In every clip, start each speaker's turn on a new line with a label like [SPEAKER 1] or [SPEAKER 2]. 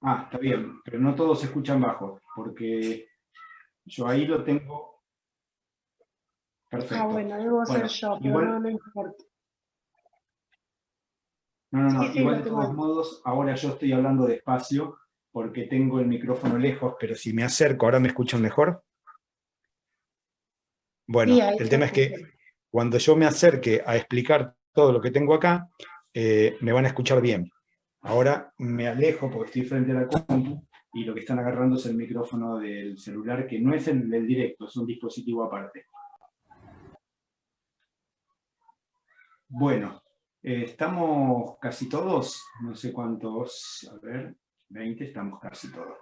[SPEAKER 1] Ah, está bien, pero no todos se escuchan bajo, porque yo ahí lo tengo
[SPEAKER 2] Ah,
[SPEAKER 1] perfecto.
[SPEAKER 2] bueno, debo ser
[SPEAKER 1] Bueno,
[SPEAKER 2] yo, pero no,
[SPEAKER 1] igual,
[SPEAKER 2] no importa. Sí,
[SPEAKER 1] no,
[SPEAKER 2] sí,
[SPEAKER 1] igual
[SPEAKER 2] lo
[SPEAKER 1] de
[SPEAKER 2] tengo
[SPEAKER 1] todos
[SPEAKER 2] ahí.
[SPEAKER 1] modos, ahora yo estoy hablando despacio porque tengo el micrófono lejos, pero si me acerco, ¿ahora me escuchan mejor?
[SPEAKER 2] Sí,
[SPEAKER 1] Bueno,
[SPEAKER 2] ahí
[SPEAKER 1] el
[SPEAKER 2] te
[SPEAKER 1] tema es que
[SPEAKER 2] escucho.
[SPEAKER 1] cuando yo me acerque a explicar todo lo que tengo acá, me van a escuchar bien. Ahora me alejo porque estoy frente a la compu y lo que están agarrando es el micrófono del celular, que no es el del directo, es un dispositivo aparte. Bueno, estamos casi todos, no sé cuántos, a ver, 20, estamos casi todos.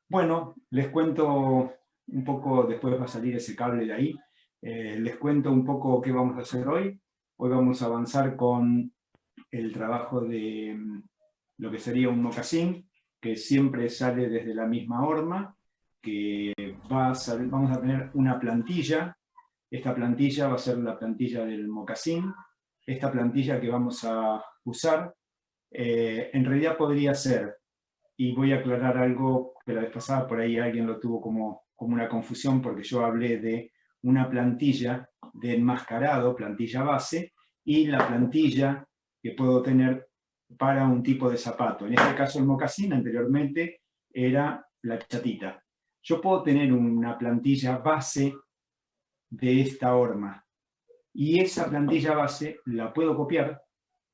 [SPEAKER 1] Bueno, les cuento un poco, después va a salir ese cable de ahí, les cuento un poco qué vamos a hacer hoy. Hoy vamos a avanzar con el trabajo de lo que sería un mocasín, que siempre sale desde la misma horma, que vamos a tener una plantilla. Esta plantilla va a ser la plantilla del mocasín. Esta plantilla que vamos a usar, en realidad podría ser, y voy a aclarar algo que la vez pasada por ahí alguien lo tuvo como una confusión, porque yo hablé de una plantilla de enmascarado, plantilla base, y la plantilla que puedo tener para un tipo de zapato. En este caso el mocasín, anteriormente era la chatita. Yo puedo tener una plantilla base de esta horma, y esa plantilla base la puedo copiar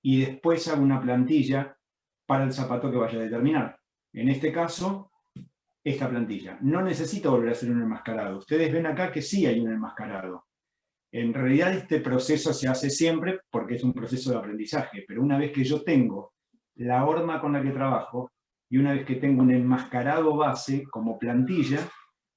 [SPEAKER 1] y después hago una plantilla para el zapato que vaya a determinar. En este caso, esta plantilla. No necesito volver a hacer un enmascarado. Ustedes ven acá que sí hay un enmascarado. En realidad este proceso se hace siempre porque es un proceso de aprendizaje, pero una vez que yo tengo la horma con la que trabajo y una vez que tengo un enmascarado base como plantilla,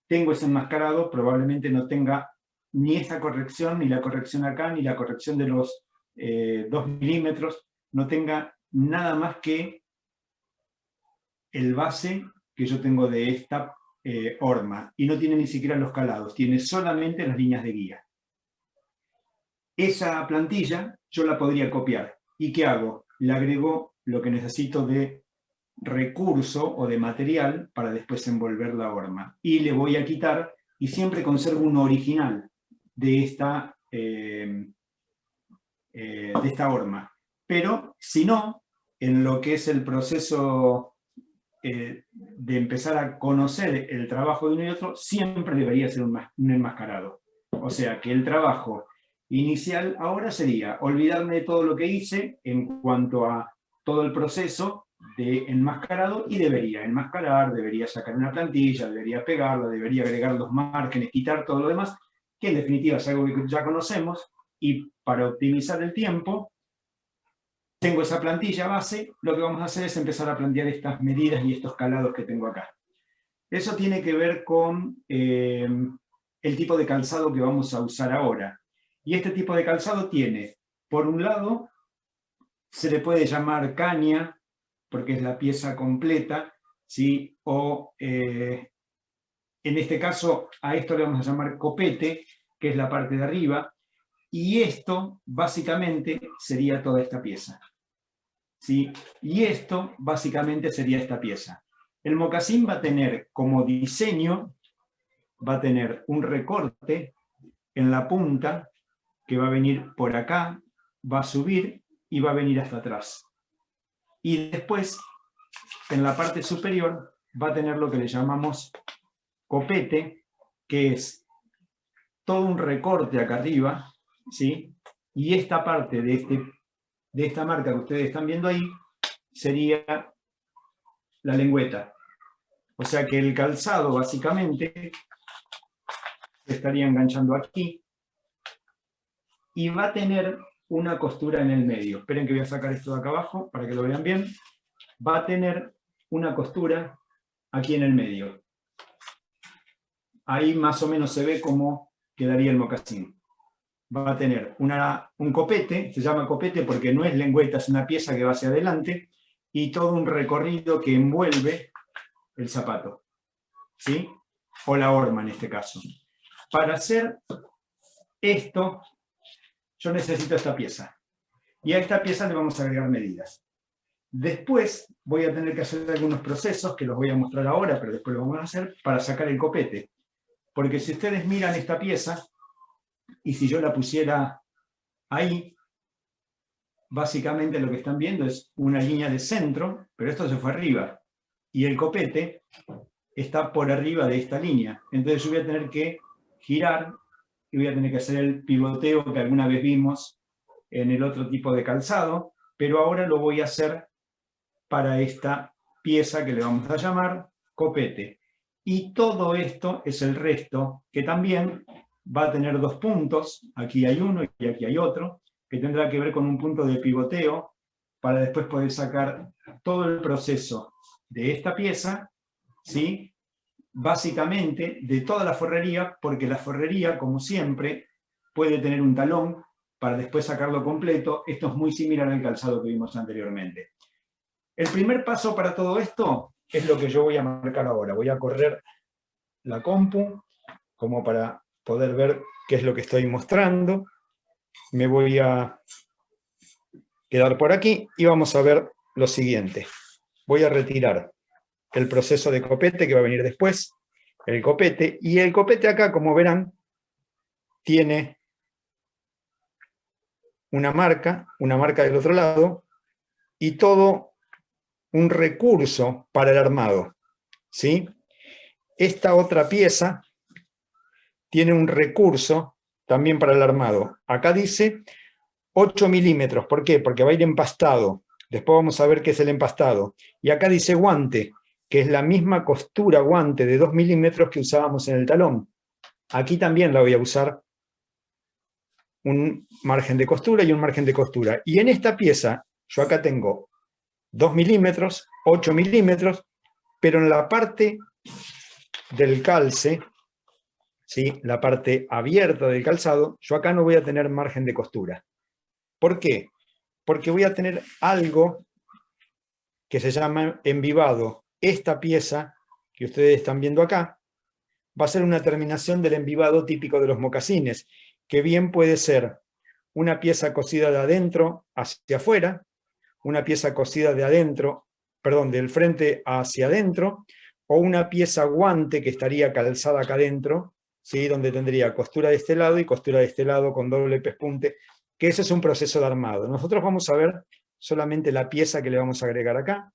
[SPEAKER 1] tengo ese enmascarado, probablemente no tenga ni esta corrección, ni la corrección acá, ni la corrección de los 2 milímetros, no tenga nada más que el base que yo tengo de esta horma, y no tiene ni siquiera los calados, tiene solamente las líneas de guía. Esa plantilla yo la podría copiar. ¿Y qué hago? Le agrego lo que necesito de recurso o de material para después envolver la horma. Y le voy a quitar, y siempre conservo un original de esta horma. Pero si no, en lo que es el proceso de empezar a conocer el trabajo de uno y otro, siempre debería ser un enmascarado. O sea que el trabajo inicial ahora sería olvidarme de todo lo que hice en cuanto a todo el proceso de enmascarado, y debería enmascarar, debería sacar una plantilla, debería pegarla, debería agregar los márgenes, quitar todo lo demás, que en definitiva es algo que ya conocemos, y para optimizar el tiempo tengo esa plantilla base, lo que vamos a hacer es empezar a plantear estas medidas y estos calados que tengo acá. Eso tiene que ver con el tipo de calzado que vamos a usar ahora. Y este tipo de calzado tiene, por un lado, se le puede llamar caña, porque es la pieza completa, ¿sí? O en este caso a esto le vamos a llamar copete, que es la parte de arriba, y esto básicamente sería toda esta pieza. ¿Sí? Y esto básicamente sería esta pieza. El mocasín va a tener como diseño, va a tener un recorte en la punta que va a venir por acá, va a subir y va a venir hasta atrás. Y después, en la parte superior, va a tener lo que le llamamos copete, que es todo un recorte acá arriba, ¿sí? Y esta parte de esta marca que ustedes están viendo ahí sería la lengüeta. O sea que el calzado básicamente se estaría enganchando aquí y va a tener una costura en el medio. Esperen que voy a sacar esto de acá abajo para que lo vean bien. Va a tener una costura aquí en el medio. Ahí más o menos se ve cómo quedaría el mocasín. Va a tener un copete, se llama copete porque no es lengüeta, es una pieza que va hacia adelante, y todo un recorrido que envuelve el zapato, ¿sí? O la horma en este caso. Para hacer esto, yo necesito esta pieza. Y a esta pieza le vamos a agregar medidas. Después voy a tener que hacer algunos procesos, que los voy a mostrar ahora, pero después lo vamos a hacer, para sacar el copete. Porque si ustedes miran esta pieza, y si yo la pusiera ahí, básicamente lo que están viendo es una línea de centro, pero esto se fue arriba. Y el copete está por arriba de esta línea. Entonces yo voy a tener que girar y voy a tener que hacer el pivoteo que alguna vez vimos en el otro tipo de calzado, pero ahora lo voy a hacer para esta pieza que le vamos a llamar copete. Y todo esto es el resto, que también va a tener dos puntos, aquí hay uno y aquí hay otro, que tendrá que ver con un punto de pivoteo, para después poder sacar todo el proceso de esta pieza, ¿sí? Básicamente de toda la forrería, porque la forrería, como siempre, puede tener un talón para después sacarlo completo. Esto es muy similar al calzado que vimos anteriormente. El primer paso para todo esto es lo que yo voy a marcar ahora. Voy a correr la compu como para poder ver qué es lo que estoy mostrando. Me voy a quedar por aquí y vamos a ver lo siguiente. Voy a retirar el proceso de copete que va a venir después, el copete, y el copete acá, como verán, tiene una marca del otro lado, y todo un recurso para el armado, ¿sí? Esta otra pieza tiene un recurso también para el armado. Acá dice 8 milímetros, ¿por qué? Porque va a ir empastado. Después vamos a ver qué es el empastado. Y acá dice guante, que es la misma costura guante de 2 milímetros que usábamos en el talón. Aquí también la voy a usar un margen de costura y un margen de costura. Y en esta pieza, yo acá tengo 2 milímetros, 8 milímetros, pero en la parte del calce, ¿sí? La parte abierta del calzado, yo acá no voy a tener margen de costura. ¿Por qué? Porque voy a tener algo que se llama envivado. Esta pieza que ustedes están viendo acá va a ser una terminación del envivado típico de los mocasines, que bien puede ser una pieza cosida de adentro hacia afuera, una pieza cosida de adentro, perdón, del frente hacia adentro, o una pieza guante que estaría calzada acá adentro, ¿sí? Donde tendría costura de este lado y costura de este lado con doble pespunte, que ese es un proceso de armado. Nosotros vamos a ver solamente la pieza que le vamos a agregar acá,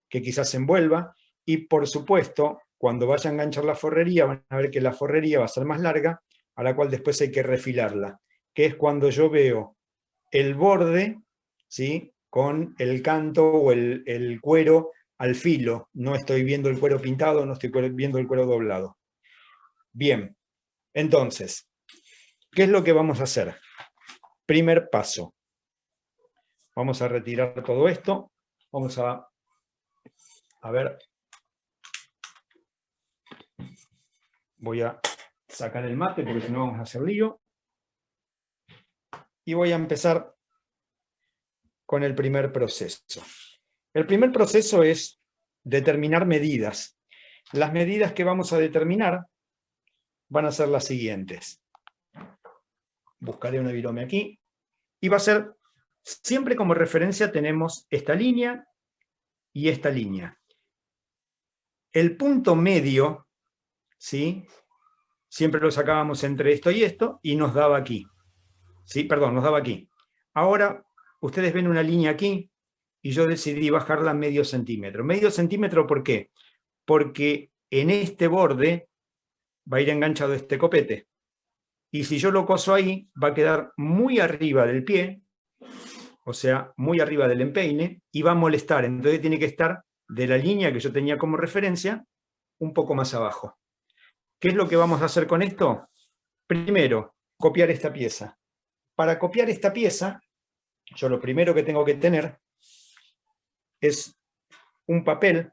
[SPEAKER 1] que quizás se envuelva, y por supuesto, cuando vaya a enganchar la forrería, van a ver que la forrería va a ser más larga, a la cual después hay que refilarla, que es cuando yo veo el borde, ¿sí? Con el canto o el cuero al filo. No estoy viendo el cuero pintado, no estoy viendo el cuero doblado. Bien, entonces, ¿qué es lo que vamos a hacer? Primer paso. Vamos a retirar todo esto. Vamos a ver. Voy a sacar el mate porque si no vamos a hacer lío. Y voy a empezar con el primer proceso. El primer proceso es determinar medidas. Las medidas que vamos a determinar van a ser las siguientes. Buscaré una virome aquí. Y va a ser, siempre como referencia tenemos esta línea y esta línea. El punto medio, ¿sí? Siempre lo sacábamos entre esto y nos daba aquí. ¿Sí? Perdón, nos daba aquí. Ahora, ustedes ven una línea aquí y yo decidí bajarla medio centímetro. ¿Medio centímetro por qué? Porque en este borde va a ir enganchado este copete. Y si yo lo coso ahí, va a quedar muy arriba del pie, o sea, muy arriba del empeine, y va a molestar. Entonces tiene que estar de la línea que yo tenía como referencia, un poco más abajo. ¿Qué es lo que vamos a hacer con esto? Primero, copiar esta pieza. Para copiar esta pieza, yo lo primero que tengo que tener es un papel,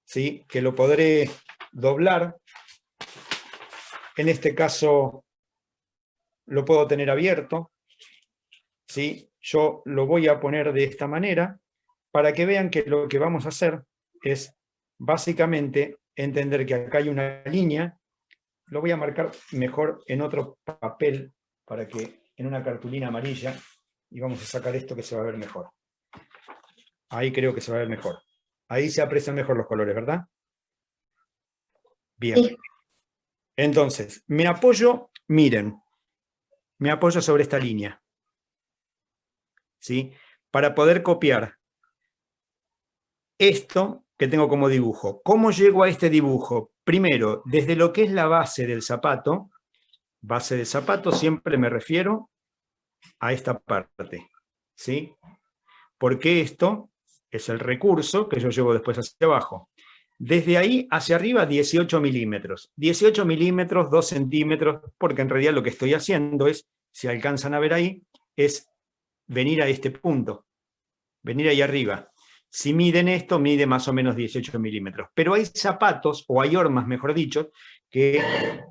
[SPEAKER 1] ¿sí? Que lo podré doblar. En este caso lo puedo tener abierto, ¿sí? Yo lo voy a poner de esta manera para que vean que lo que vamos a hacer es básicamente entender que acá hay una línea. Lo voy a marcar mejor en otro papel para que en una cartulina amarilla, y vamos a sacar esto que se va a ver mejor. Ahí creo que se va a ver mejor. Ahí se aprecian mejor los colores, ¿verdad? Bien.
[SPEAKER 2] Sí.
[SPEAKER 1] Entonces, me apoyo, miren, me apoyo sobre esta línea, ¿sí? Para poder copiar esto que tengo como dibujo. ¿Cómo llego a este dibujo? Primero, desde lo que es la base del zapato siempre me refiero a esta parte, ¿sí? Porque esto es el recurso que yo llevo después hacia abajo. Desde ahí hacia arriba, 18 milímetros. 18 milímetros, 2 centímetros, porque en realidad lo que estoy haciendo es, si alcanzan a ver ahí, es venir a este punto, venir ahí arriba. Si miden esto, mide más o menos 18 milímetros. Pero hay zapatos, o hay hormas, mejor dicho, que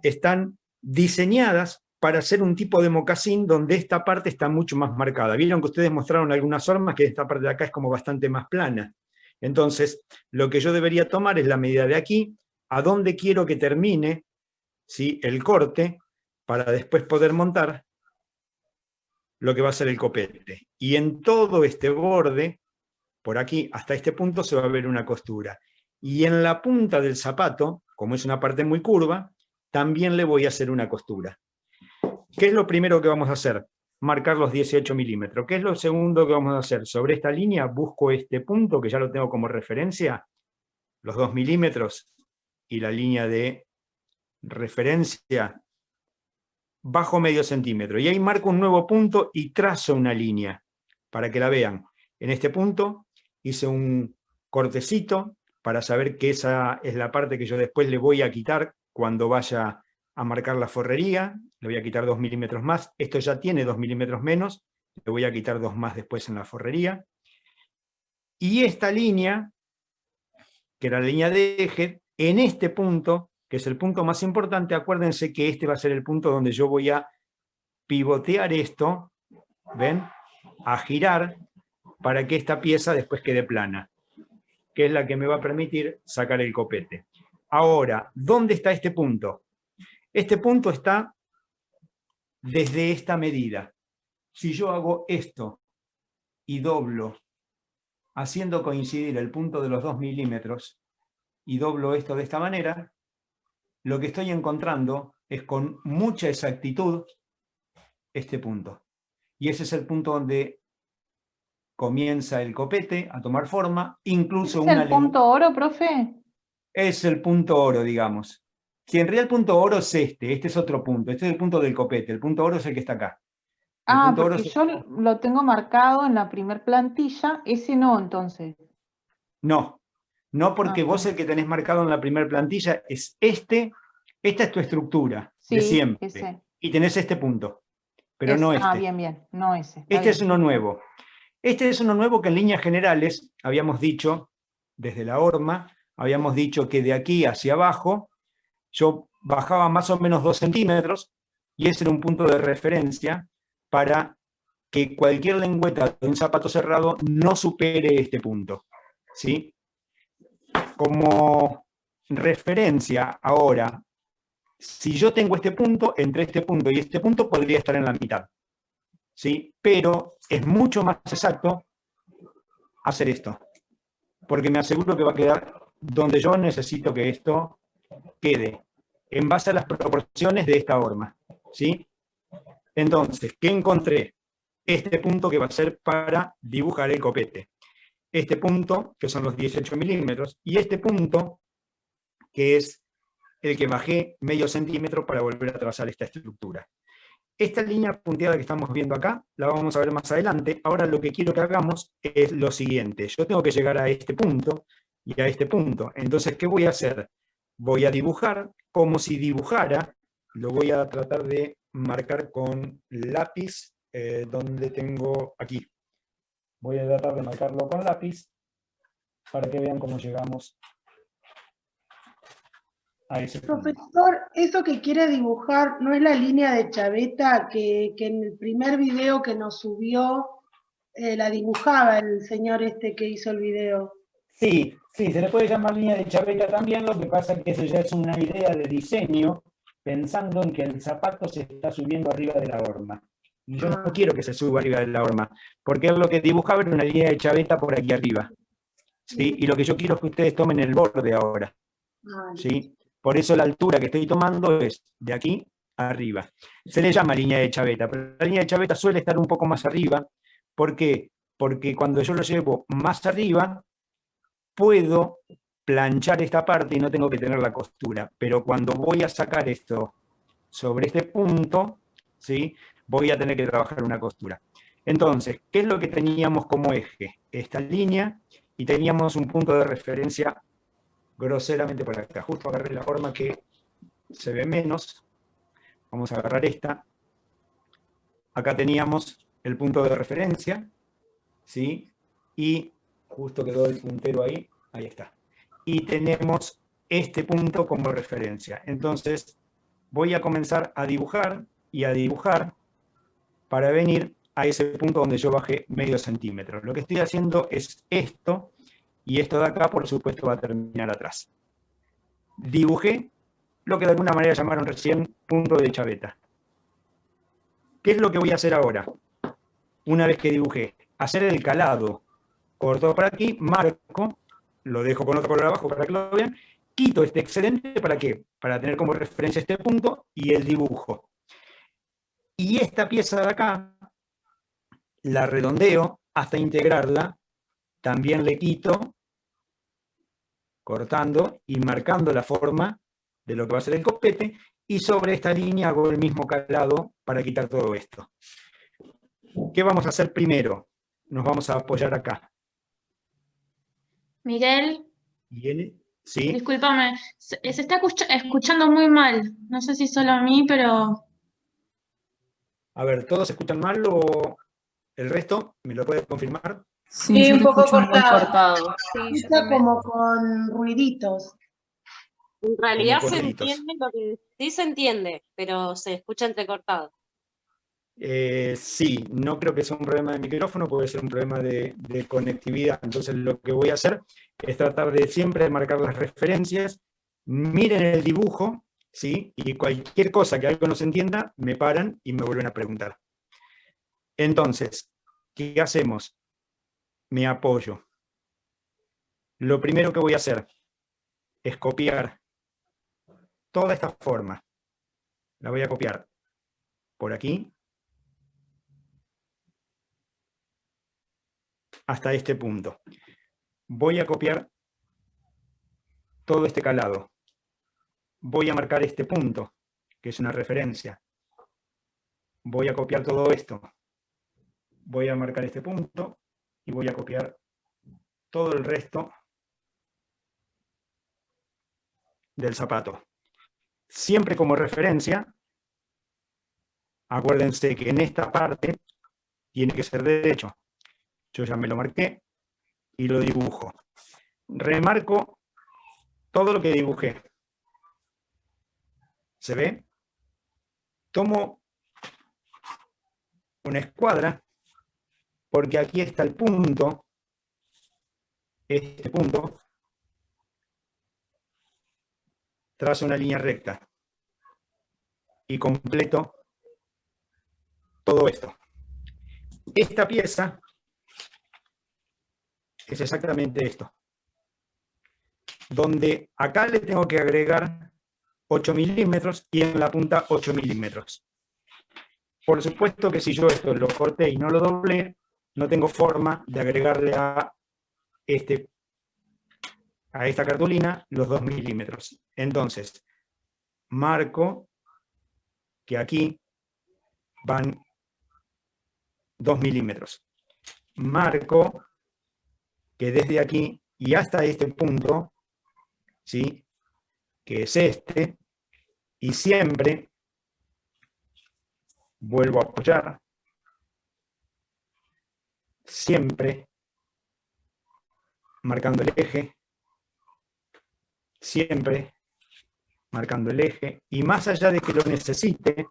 [SPEAKER 1] están diseñadas para hacer un tipo de mocasín donde esta parte está mucho más marcada. Vieron que ustedes mostraron algunas hormas que esta parte de acá es como bastante más plana. Entonces, lo que yo debería tomar es la medida de aquí, a dónde quiero que termine, ¿sí?, el corte, para después poder montar lo que va a ser el copete. Y en todo este borde, por aquí hasta este punto, se va a ver una costura. Y en la punta del zapato, como es una parte muy curva, también le voy a hacer una costura. ¿Qué es lo primero que vamos a hacer? Marcar los 18 milímetros. ¿Qué es lo segundo que vamos a hacer? Sobre esta línea busco este punto, que ya lo tengo como referencia, los 2 milímetros, y la línea de referencia, bajo medio centímetro. Y ahí marco un nuevo punto y trazo una línea, para que la vean. En este punto hice un cortecito para saber que esa es la parte que yo después le voy a quitar cuando vaya a marcar la forrería. Le voy a quitar 2 milímetros más. Esto ya tiene 2 milímetros menos. Le voy a quitar 2 más después en la forrería. Y esta línea, que era la línea de eje, en este punto, que es el punto más importante, acuérdense que este va a ser el punto donde yo voy a pivotear esto, ¿ven?, a girar para que esta pieza después quede plana, que es la que me va a permitir sacar el copete. Ahora, ¿dónde está este punto? Este punto está desde esta medida. Si yo hago esto y doblo, haciendo coincidir el punto de los 2 milímetros, y doblo esto de esta manera, lo que estoy encontrando es con mucha exactitud este punto. Y ese es el punto donde comienza el copete a tomar forma, incluso
[SPEAKER 3] ¿Es
[SPEAKER 1] una
[SPEAKER 3] el punto oro, profe?
[SPEAKER 1] Es el punto oro, digamos. Si en realidad el punto oro es este es otro punto, este es el punto del copete, el punto oro es el que está acá. El
[SPEAKER 3] Ah,
[SPEAKER 1] punto oro
[SPEAKER 3] porque
[SPEAKER 1] es...
[SPEAKER 3] yo lo tengo marcado en la primer plantilla, ese no, entonces.
[SPEAKER 1] No, no porque vos
[SPEAKER 3] está
[SPEAKER 1] el que tenés marcado en la primera plantilla es este, esta es tu estructura de
[SPEAKER 3] Sí,
[SPEAKER 1] siempre,
[SPEAKER 3] ese.
[SPEAKER 1] y tenés este punto, pero no este.
[SPEAKER 3] Bien, bien, no ese. Está
[SPEAKER 1] Este
[SPEAKER 3] bien.
[SPEAKER 1] es uno nuevo. Este es uno nuevo que en líneas generales habíamos dicho, desde la horma, habíamos dicho que de aquí hacia abajo yo bajaba más o menos 2 centímetros y ese era un punto de referencia para que cualquier lengüeta de un zapato cerrado no supere este punto, ¿sí? Como referencia ahora, si yo tengo este punto, entre este punto y este punto podría estar en la mitad, ¿sí? Pero es mucho más exacto hacer esto, porque me aseguro que va a quedar donde yo necesito que esto quede, en base a las proporciones de esta horma, ¿sí? Entonces, ¿qué encontré? Este punto que va a ser para dibujar el copete. Este punto, que son los 18 milímetros, y este punto, que es el que bajé medio centímetro para volver a trazar esta estructura. Esta línea punteada que estamos viendo acá, la vamos a ver más adelante. Ahora lo que quiero que hagamos es lo siguiente. Yo tengo que llegar a este punto y a este punto. Entonces, ¿qué voy a hacer? Voy a dibujar como si dibujara. Lo voy a tratar de marcar con lápiz, donde tengo aquí. Voy a tratar de marcarlo con lápiz para que vean cómo llegamos a ese punto.
[SPEAKER 2] Profesor, eso que quiere dibujar no es la línea de chaveta que en el primer video que nos subió la dibujaba el señor este que hizo el video.
[SPEAKER 1] Sí, sí, se le puede llamar línea de chaveta también, lo que pasa es que eso ya es una idea de diseño, pensando en que el zapato se está subiendo arriba de la horma. Yo no quiero que se suba arriba de la horma, porque es lo que dibujaba era una línea de chaveta por aquí arriba. ¿Sí? Y lo que yo quiero es que ustedes tomen el borde ahora. ¿Sí? Por eso la altura que estoy tomando es de aquí a arriba. Se le llama línea de chaveta, pero la línea de chaveta suele estar un poco más arriba. ¿Por qué? Porque cuando yo lo llevo más arriba, puedo planchar esta parte y no tengo que tener la costura. Pero cuando voy a sacar esto sobre este punto, ¿sí? Voy a tener que trabajar una costura. Entonces, ¿qué es lo que teníamos como eje? Esta línea, y teníamos un punto de referencia groseramente por acá. Justo agarré la forma que se ve menos. Vamos a agarrar esta. Acá teníamos el punto de referencia, ¿sí? Y justo quedó el puntero ahí. Ahí está. Y tenemos este punto como referencia. Entonces, voy a comenzar a dibujar y a dibujar para venir a ese punto donde yo bajé medio centímetro. Lo que estoy haciendo es esto, y esto de acá, por supuesto, va a terminar atrás. Dibujé lo que de alguna manera llamaron recién punto de chaveta. ¿Qué es lo que voy a hacer ahora? Una vez que dibujé, hacer el calado. Corto por aquí, marco, lo dejo con otro color abajo para que lo vean, quito este excedente, ¿para qué? Para tener como referencia este punto y el dibujo. Y esta pieza de acá, la redondeo hasta integrarla, también le quito, cortando y marcando la forma de lo que va a ser el copete, y sobre esta línea hago el mismo calado para quitar todo esto. ¿Qué vamos a hacer primero? Nos vamos a apoyar acá.
[SPEAKER 4] Miguel,
[SPEAKER 1] ¿Sí?
[SPEAKER 4] discúlpame, se está escuchando muy mal. No sé si solo a mí, pero
[SPEAKER 1] A ver, ¿todos escuchan mal o el resto? ¿Me lo puede confirmar?
[SPEAKER 3] Sí, yo
[SPEAKER 5] un
[SPEAKER 3] te
[SPEAKER 5] poco
[SPEAKER 3] escucho muy
[SPEAKER 5] cortado. Sí, yo
[SPEAKER 2] Está
[SPEAKER 5] también.
[SPEAKER 2] como con ruiditos.
[SPEAKER 5] En realidad
[SPEAKER 1] Como
[SPEAKER 5] se
[SPEAKER 1] corriditos.
[SPEAKER 5] entiende lo que sí se entiende, pero se escucha entrecortado.
[SPEAKER 1] Sí, no creo que sea un problema de micrófono, puede ser un problema de conectividad. Entonces lo que voy a hacer es tratar de siempre marcar las referencias. Miren el dibujo, ¿sí? Y cualquier cosa que algo no se entienda, me paran y me vuelven a preguntar. Entonces, ¿qué hacemos? Me apoyo. Lo primero que voy a hacer es copiar toda esta forma. La voy a copiar por aquí hasta este punto. Voy a copiar todo este calado. Voy a marcar este punto, que es una referencia. Voy a copiar todo esto. Voy a marcar este punto y voy a copiar todo el resto del zapato. Siempre como referencia, acuérdense que en esta parte tiene que ser derecho. Yo ya me lo marqué y lo dibujo. Remarco todo lo que dibujé. ¿Se ve? Tomo una escuadra, porque aquí está el punto, este punto, trazo una línea recta y completo todo esto. Esta pieza es exactamente esto, donde acá le tengo que agregar 8 milímetros y en la punta 8 milímetros. Por supuesto que si yo esto lo corté y no lo doblé, no tengo forma de agregarle a esta cartulina los 2 milímetros. Entonces, marco que aquí van 2 milímetros. Marco que desde aquí y hasta este punto, ¿sí? Que es este, y siempre vuelvo a apoyar, siempre marcando el eje, siempre marcando el eje, y más allá de que lo necesite,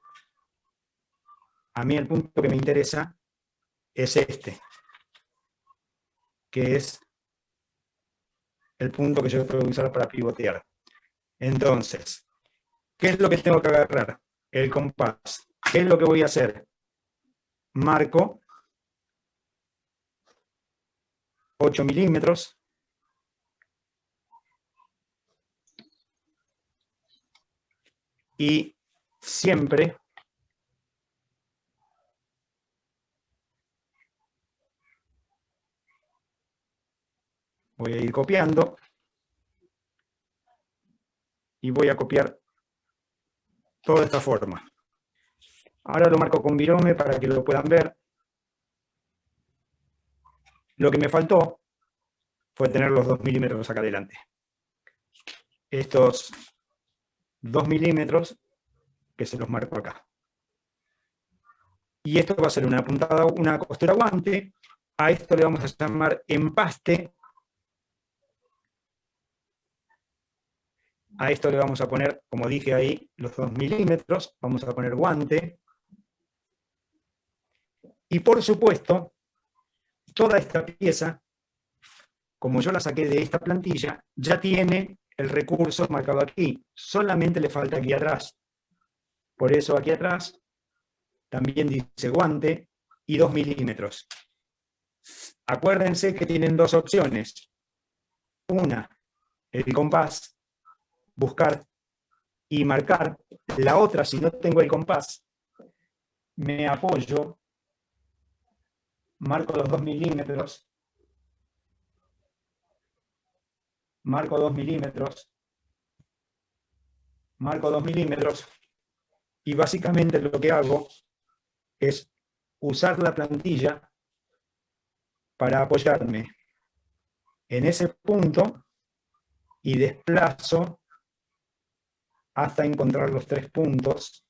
[SPEAKER 1] a mí el punto que me interesa es este, que es el punto que yo tengo que usar para pivotear. Entonces, ¿qué es lo que tengo que agarrar? El compás. ¿Qué es lo que voy a hacer? marco 8 milímetros. Y siempre voy a ir copiando y voy a copiar toda esta forma. Ahora lo marco con virome para que lo puedan ver. Lo que me faltó fue tener los 2 milímetros acá adelante. Estos 2 milímetros que se los marco acá. Y esto va a ser una puntada, una costura guante. A esto le vamos a llamar empaste. A esto le vamos a poner, como dije ahí, los 2 milímetros. Vamos a poner guante. Y por supuesto, toda esta pieza, como yo la saqué de esta plantilla, ya tiene el recurso marcado aquí. Solamente le falta aquí atrás. Por eso aquí atrás también dice guante y 2 milímetros. Acuérdense que tienen dos opciones. Una, el compás, buscar y marcar. La otra, si no tengo el compás, me apoyo, marco los 2 milímetros, marco 2 milímetros, marco 2 milímetros, y básicamente lo que hago es usar la plantilla para apoyarme en ese punto y desplazo hasta encontrar los 3 puntos,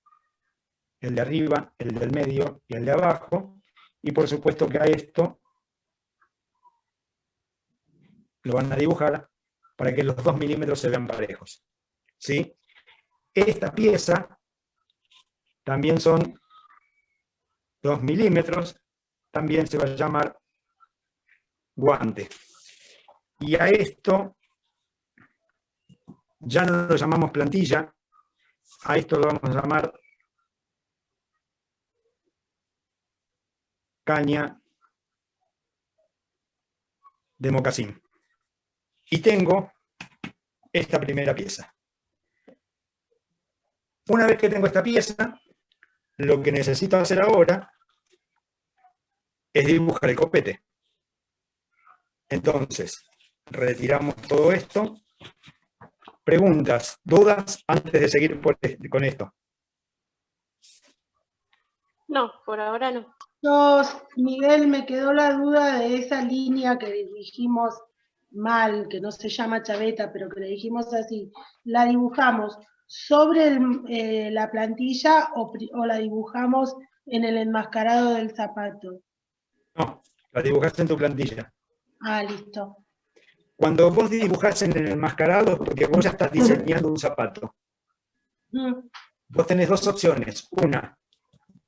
[SPEAKER 1] el de arriba, el del medio y el de abajo, y por supuesto que a esto lo van a dibujar para que los 2 milímetros se vean parejos. ¿Sí? Esta pieza también son 2 milímetros, también se va a llamar guante. Y a esto ya no lo llamamos plantilla, a esto lo vamos a llamar caña de mocasín. Y tengo esta primera pieza. Una vez que tengo esta pieza, lo que necesito hacer ahora es dibujar el copete. Entonces, retiramos todo esto. Preguntas, dudas antes de seguir con esto.
[SPEAKER 5] No, por ahora no.
[SPEAKER 2] Miguel, me quedó la duda de esa línea que dijimos mal, que no se llama chaveta, pero que le dijimos así. ¿La dibujamos sobre la plantilla o la dibujamos en el enmascarado del zapato?
[SPEAKER 1] No, la dibujaste en tu plantilla.
[SPEAKER 2] Ah, listo.
[SPEAKER 1] Cuando vos dibujás en el enmascarado es porque vos ya estás diseñando un zapato. Vos tenés dos opciones. Una,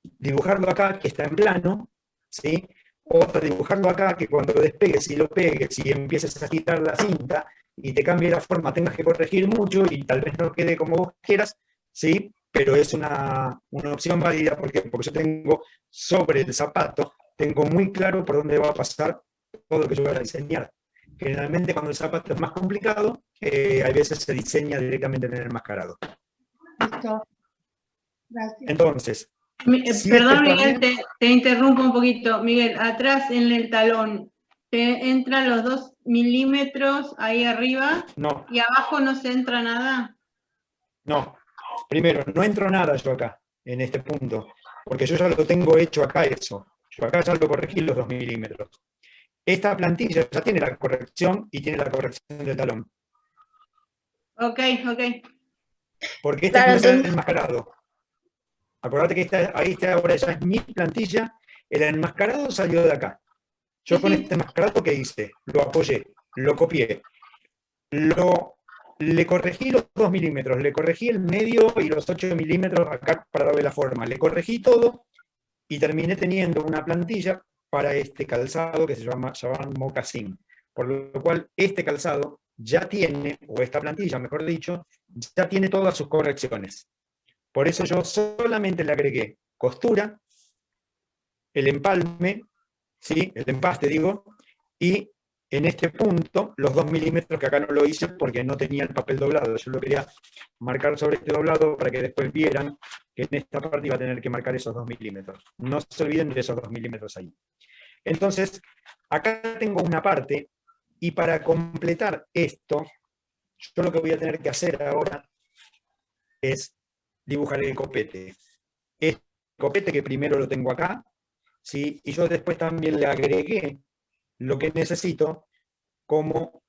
[SPEAKER 1] dibujarlo acá, que está en plano, ¿sí? Otra, dibujarlo acá, que cuando despegues y lo pegues y empieces a quitar la cinta y te cambie la forma, tengas que corregir mucho y tal vez no quede como vos quieras, ¿sí? Pero es una opción válida. ¿Por qué? Porque yo tengo sobre el zapato, tengo muy claro por dónde va a pasar todo lo que yo voy a diseñar. Generalmente cuando el zapato es más complicado, a veces se diseña directamente en el enmascarado.
[SPEAKER 2] Listo. Gracias.
[SPEAKER 1] Entonces, si
[SPEAKER 6] Perdón,
[SPEAKER 1] esto está
[SPEAKER 6] Miguel,
[SPEAKER 1] bien,
[SPEAKER 6] te interrumpo un poquito. Miguel, atrás en el talón, ¿te entran los 2 milímetros ahí arriba?
[SPEAKER 1] no,
[SPEAKER 6] ¿Y abajo no se entra nada?
[SPEAKER 1] no. Primero, no entro nada yo acá, en este punto, porque yo ya lo tengo hecho acá eso. Yo acá ya lo corregí los 2 milímetros. Esta plantilla ya tiene la corrección y tiene la corrección del talón.
[SPEAKER 6] Ok.
[SPEAKER 1] Porque este
[SPEAKER 5] Claro,
[SPEAKER 1] no es el
[SPEAKER 5] entonces-
[SPEAKER 1] enmascarado. Acordate que ahí está ahora ya es mi plantilla. El enmascarado salió de acá. Yo
[SPEAKER 6] Sí,
[SPEAKER 1] con
[SPEAKER 6] sí.
[SPEAKER 1] este enmascarado, ¿qué hice? Lo apoyé, lo copié, le corregí los 2 milímetros, le corregí el medio y los 8 milímetros acá para darle la forma. Le corregí todo y terminé teniendo una plantilla para este calzado que se llama mocasín. Por lo cual este calzado ya tiene, o esta plantilla mejor dicho, ya tiene todas sus correcciones. Por eso yo solamente le agregué costura el empalme, ¿sí? El empaste, digo, y en este punto, los 2 milímetros, que acá no lo hice porque no tenía el papel doblado. Yo lo quería marcar sobre este doblado para que después vieran que en esta parte iba a tener que marcar esos 2 milímetros. No se olviden de esos 2 milímetros ahí. Entonces, acá tengo una parte, y para completar esto, yo lo que voy a tener que hacer ahora es dibujar el copete. Este copete que primero lo tengo acá, ¿sí? Y yo después también le agregué lo que necesito como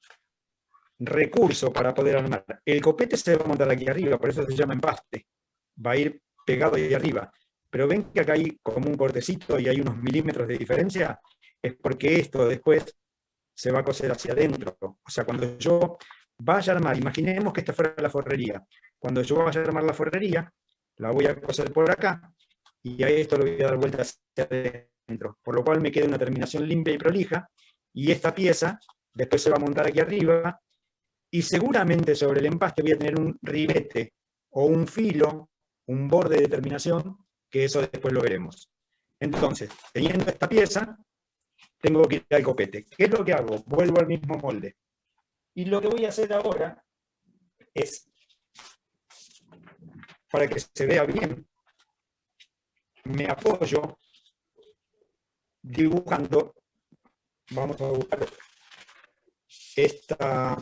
[SPEAKER 1] recurso para poder armar. El copete se va a montar aquí arriba, por eso se llama empaste. Va a ir pegado ahí arriba. Pero ven que acá hay como un cortecito y hay unos milímetros de diferencia, es porque esto después se va a coser hacia adentro. O sea, cuando yo vaya a armar, imaginemos que esta fuera la forrería. Cuando yo vaya a armar la forrería, la voy a coser por acá, y a esto lo voy a dar vuelta hacia adentro. Por lo cual me queda una terminación limpia y prolija, y esta pieza después se va a montar aquí arriba, y seguramente sobre el empaste voy a tener un ribete, o un filo, un borde de terminación, que eso después lo veremos. Entonces, teniendo esta pieza, tengo que ir al copete. ¿Qué es lo que hago? Vuelvo al mismo molde. Y lo que voy a hacer ahora es, para que se vea bien, me apoyo dibujando, vamos a buscar esta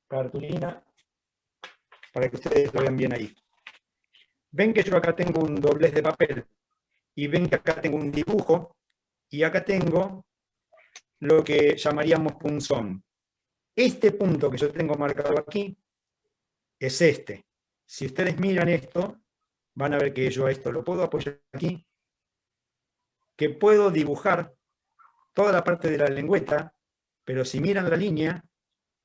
[SPEAKER 1] cartulina para que ustedes lo vean bien ahí. Ven que yo acá tengo un doblez de papel, y ven que acá tengo un dibujo, y acá tengo lo que llamaríamos punzón. Este punto que yo tengo marcado aquí es este. Si ustedes miran esto, van a ver que yo a esto lo puedo apoyar aquí, que puedo dibujar toda la parte de la lengüeta, pero si miran la línea,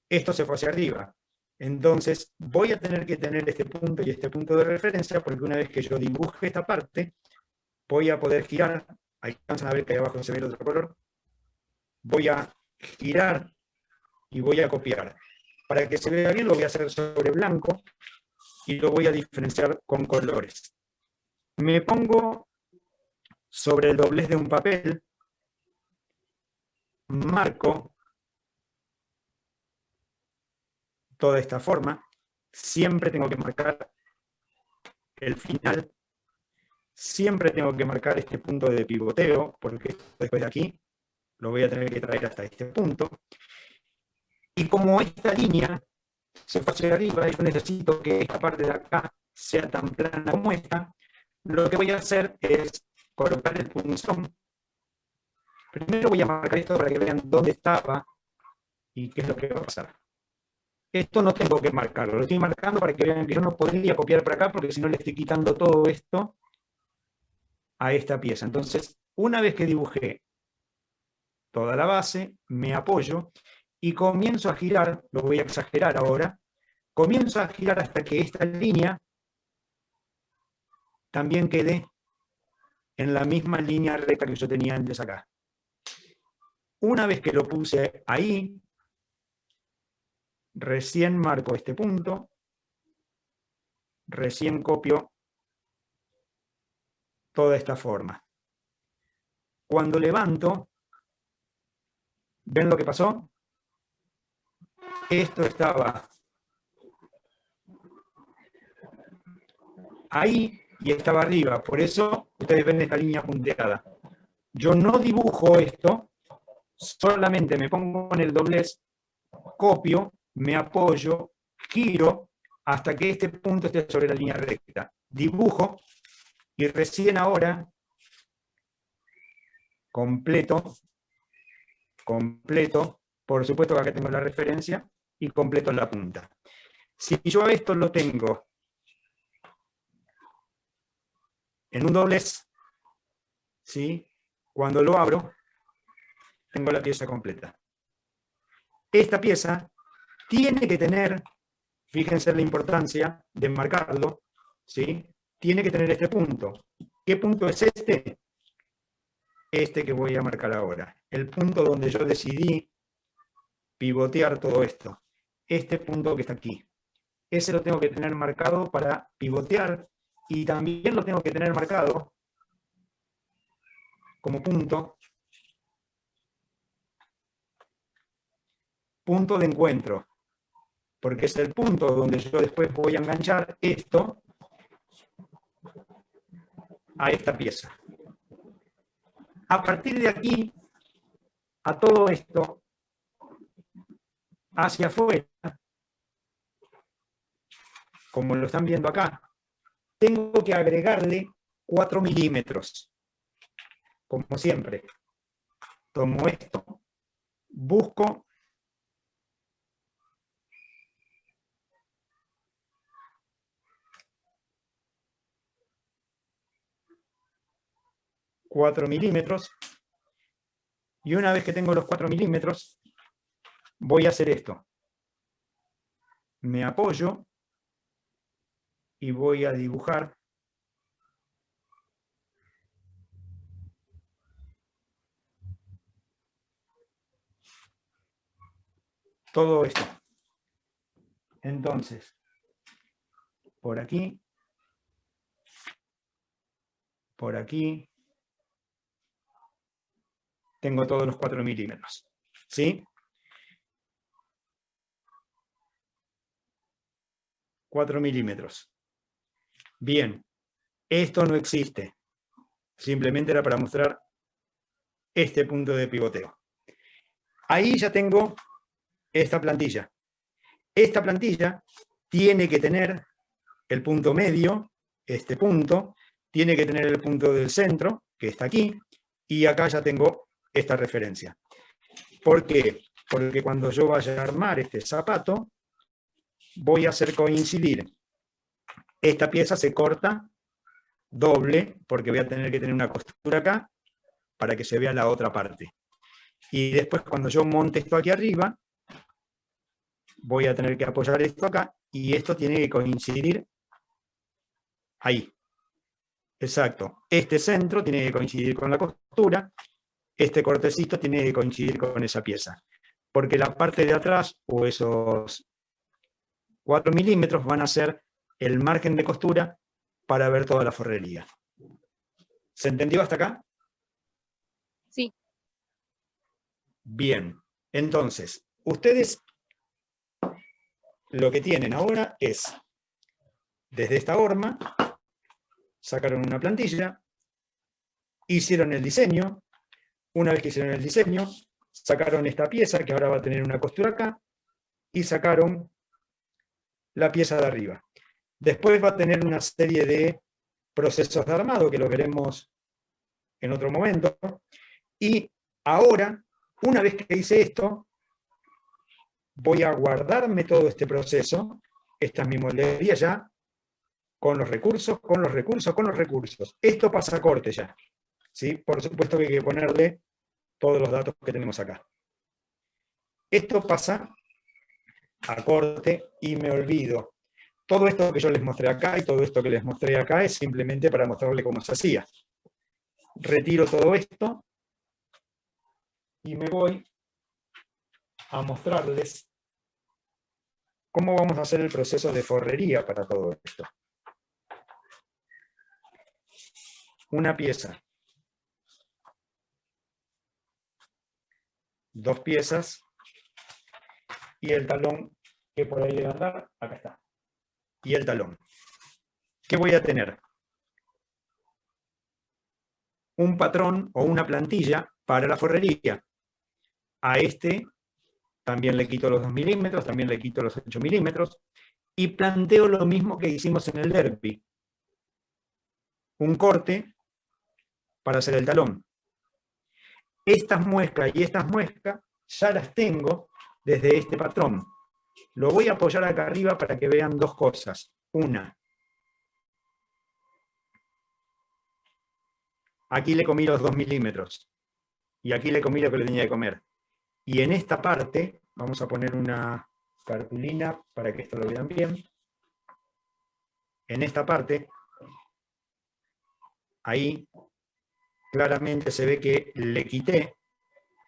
[SPEAKER 1] esto se fue hacia arriba. Entonces voy a tener que tener este punto y este punto de referencia, porque una vez que yo dibuje esta parte, voy a poder girar. Alcanzan a ver que ahí abajo se ve el otro color. Voy a girar y voy a copiar. Para que se vea bien lo voy a hacer sobre blanco y lo voy a diferenciar con colores. Me pongo sobre el doblez de un papel, marco toda esta forma, siempre tengo que marcar el final, siempre tengo que marcar este punto de pivoteo, porque después de aquí lo voy a tener que traer hasta este punto. Y como esta línea se fue hacia arriba y yo necesito que esta parte de acá sea tan plana como esta, lo que voy a hacer es colocar el punzón. Primero voy a marcar esto para que vean dónde estaba y qué es lo que va a pasar. Esto no tengo que marcarlo, lo estoy marcando para que vean que yo no podría copiar por acá, porque si no le estoy quitando todo esto a esta pieza. Entonces, una vez que dibujé toda la base, me apoyo y comienzo a girar, lo voy a exagerar ahora, comienzo a girar hasta que esta línea también quede en la misma línea recta que yo tenía antes acá. Una vez que lo puse ahí, recién marco este punto, recién copio toda esta forma. Cuando levanto, ¿ven lo que pasó? Esto estaba ahí y estaba arriba, por eso ustedes ven esta línea punteada. Yo no dibujo esto, solamente me pongo en el doblez, copio, me apoyo, giro, hasta que este punto esté sobre la línea recta. Dibujo, y recién ahora completo, por supuesto que acá tengo la referencia, y completo la punta. Si yo a esto lo tengo en un doblez, ¿sí? Cuando lo abro, tengo la pieza completa. Esta pieza tiene que tener, fíjense la importancia de marcarlo, ¿sí? Tiene que tener este punto. ¿Qué punto es este? Este que voy a marcar ahora. El punto donde yo decidí pivotear todo esto. Este punto que está aquí. Ese lo tengo que tener marcado para pivotear, y también lo tengo que tener marcado como punto de encuentro, porque es el punto donde yo después voy a enganchar esto a esta pieza. A partir de aquí, a todo esto, hacia afuera, como lo están viendo acá, tengo que agregarle 4 milímetros. Como siempre, tomo esto, busco ...4 milímetros... y una vez que tengo los 4 milímetros, voy a hacer esto. Me apoyo y voy a dibujar todo esto. Entonces, por aquí, tengo todos los 4 milímetros. ¿Sí? 4 milímetros. Bien, esto no existe. Simplemente era para mostrar este punto de pivoteo. Ahí ya tengo esta plantilla. Esta plantilla tiene que tener el punto medio, este punto, tiene que tener el punto del centro, que está aquí, y acá ya tengo esta referencia. ¿Por qué? Porque cuando yo vaya a armar este zapato, voy a hacer coincidir. Esta pieza se corta doble, porque voy a tener que tener una costura acá, para que se vea la otra parte. Y después cuando yo monte esto aquí arriba, voy a tener que apoyar esto acá, y esto tiene que coincidir ahí. Exacto. Este centro tiene que coincidir con la costura, este cortecito tiene que coincidir con esa pieza. Porque la parte de atrás, o esos 4 milímetros, van a ser el margen de costura para ver toda la forrería. ¿Se entendió hasta acá?
[SPEAKER 5] Sí.
[SPEAKER 1] Bien. Entonces, ustedes lo que tienen ahora es, desde esta horma, sacaron una plantilla, hicieron el diseño. Una vez que hicieron el diseño, sacaron esta pieza, que ahora va a tener una costura acá, y sacaron la pieza de arriba. Después va a tener una serie de procesos de armado, que lo veremos en otro momento. Y ahora, una vez que hice esto, voy a guardarme todo este proceso. Esta es mi moldería ya, con los recursos. Esto pasa a corte ya. ¿Sí? Por supuesto que hay que ponerle todos los datos que tenemos acá. Esto pasa a corte y me olvido. Todo esto que yo les mostré acá y todo esto que les mostré acá es simplemente para mostrarles cómo se hacía. Retiro todo esto y me voy a mostrarles cómo vamos a hacer el proceso de forrería para todo esto. Una pieza. 2 piezas. Y el talón que por ahí debe andar, acá está. Y el talón. ¿Qué voy a tener? Un patrón o una plantilla para la forrería. A este también le quito los 2 milímetros, también le quito los 8 milímetros, y planteo lo mismo que hicimos en el derby. Un corte para hacer el talón. Estas muescas y estas muescas ya las tengo desde este patrón. Lo voy a apoyar acá arriba para que vean 2 cosas. Una, aquí le comí los 2 milímetros. Y aquí le comí lo que le tenía que comer. Y en esta parte, vamos a poner una cartulina para que esto lo vean bien. En esta parte, ahí, claramente se ve que le quité,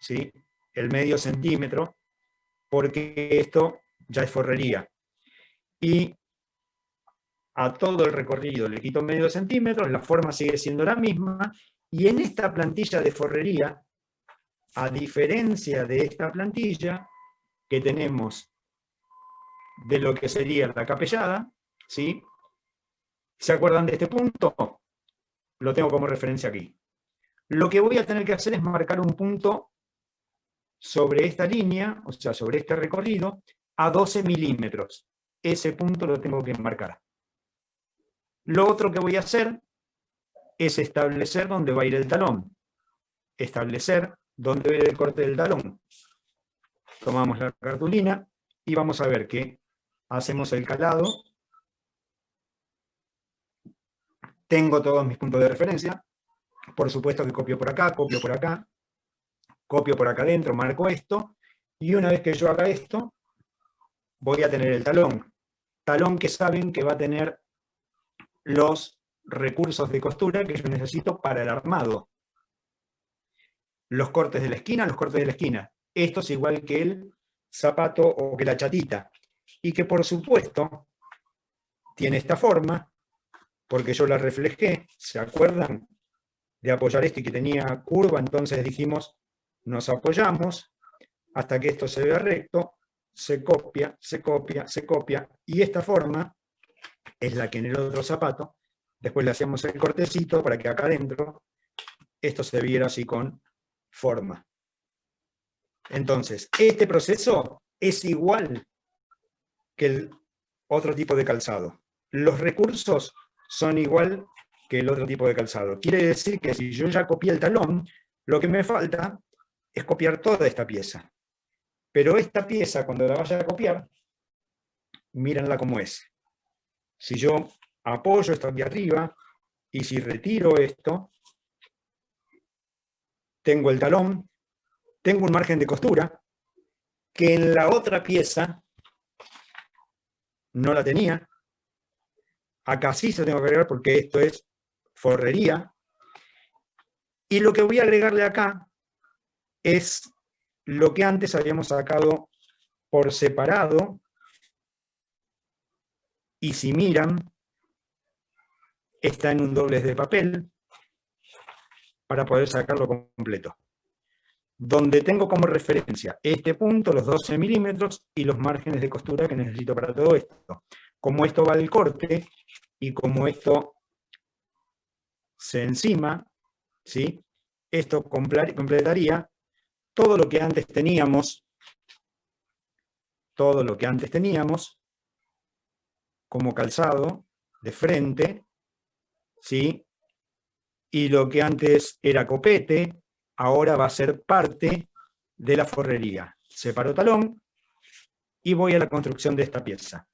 [SPEAKER 1] ¿sí?, el medio centímetro, porque esto ya es forrería. Y a todo el recorrido le quito medio centímetro, la forma sigue siendo la misma, Y en esta plantilla de forrería, a diferencia de esta plantilla que tenemos de lo que sería la capellada, ¿sí? ¿Se acuerdan de este punto? Lo tengo como referencia aquí. Lo que voy a tener que hacer es marcar un punto sobre esta línea, o sea, sobre este recorrido, a 12 milímetros. Ese punto lo tengo que marcar. Lo otro que voy a hacer es establecer dónde va a ir el talón. Establecer dónde va a ir el corte del talón. Tomamos la cartulina y vamos a ver que hacemos el calado. Tengo todos mis puntos de referencia. Por supuesto que copio por acá, copio por acá, copio por acá adentro, marco esto. Y una vez que yo haga esto, voy a tener el talón. Talón que saben que va a tener los recursos de costura que yo necesito para el armado. Los cortes de la esquina, los cortes de la esquina. Esto es igual que el zapato o que la chatita. Y que por supuesto tiene esta forma, porque yo la reflejé, ¿se acuerdan? De apoyar esto y que tenía curva, entonces dijimos, nos apoyamos hasta que esto se vea recto, se copia, se copia, se copia, y esta forma es la que en el otro zapato, después le hacíamos el cortecito para que acá adentro esto se viera así con forma. Entonces, este proceso es igual que el otro tipo de calzado. Los recursos son igual que el otro tipo de calzado. Quiere decir que si yo ya copié el talón, lo que me falta es copiar toda esta pieza. Pero esta pieza, cuando la vaya a copiar, mírenla como es. Si yo apoyo esto aquí arriba, y si retiro esto, tengo el talón, tengo un margen de costura, que en la otra pieza no la tenía. Acá sí se tengo que agregar porque esto es forrería. Y lo que voy a agregarle acá es lo que antes habíamos sacado por separado. Y si miran, está en un doblez de papel para poder sacarlo completo. Donde tengo como referencia este punto, los 12 milímetros y los márgenes de costura que necesito para todo esto. Como esto va al corte y como esto se encima, ¿sí? Esto completaría todo lo que antes teníamos, como calzado de frente, ¿sí? Y lo que antes era copete, ahora va a ser parte de la forrería. Separo talón y voy a la construcción de esta pieza.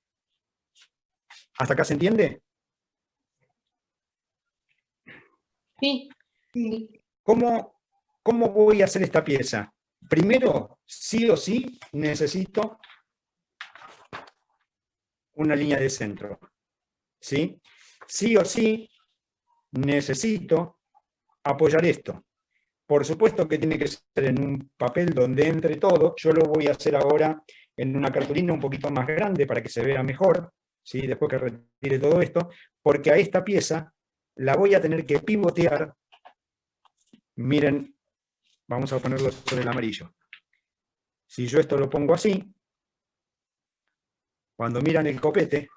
[SPEAKER 1] ¿Hasta acá se entiende?
[SPEAKER 6] Sí.
[SPEAKER 1] ¿Cómo voy a hacer esta pieza? Primero, sí o sí, necesito una línea de centro. ¿Sí? Sí o sí, necesito apoyar esto. Por supuesto que tiene que ser en un papel donde entre todo. Yo lo voy a hacer ahora en una cartulina un poquito más grande para que se vea mejor, ¿sí? Después que retire todo esto, porque a esta pieza la voy a tener que pivotear. Miren, vamos a ponerlo sobre el amarillo. Si yo esto lo pongo así, cuando miran el copete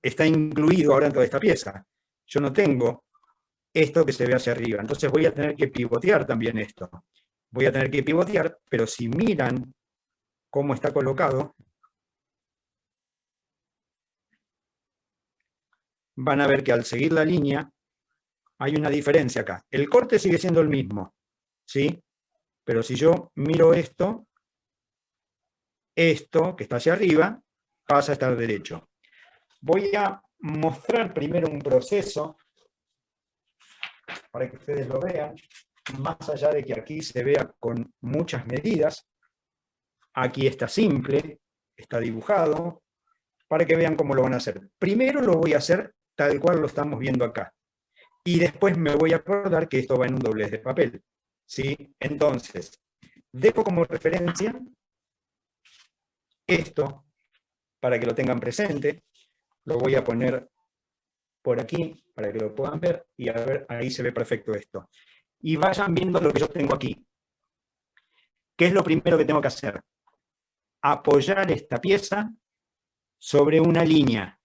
[SPEAKER 1] está incluido ahora en toda esta pieza. Yo no tengo esto que se ve hacia arriba. Entonces voy a tener que pivotear también esto. Voy a tener que pivotear, pero si miran cómo está colocado, van a ver que al seguir la línea hay una diferencia acá. El corte sigue siendo el mismo, ¿sí? Pero si yo miro esto que está hacia arriba, pasa a estar derecho. Voy a mostrar primero un proceso para que ustedes lo vean, más allá de que aquí se vea con muchas medidas. Aquí está simple, está dibujado, para que vean cómo lo van a hacer. Primero lo voy a hacer tal cual lo estamos viendo acá. Y después me voy a acordar que esto va en un doblez de papel, ¿sí? Entonces, dejo como referencia esto, para que lo tengan presente. Lo voy a poner por aquí, para que lo puedan ver, y a ver, ahí se ve perfecto esto. Y vayan viendo lo que yo tengo aquí. ¿Qué es lo primero que tengo que hacer? Apoyar esta pieza sobre una línea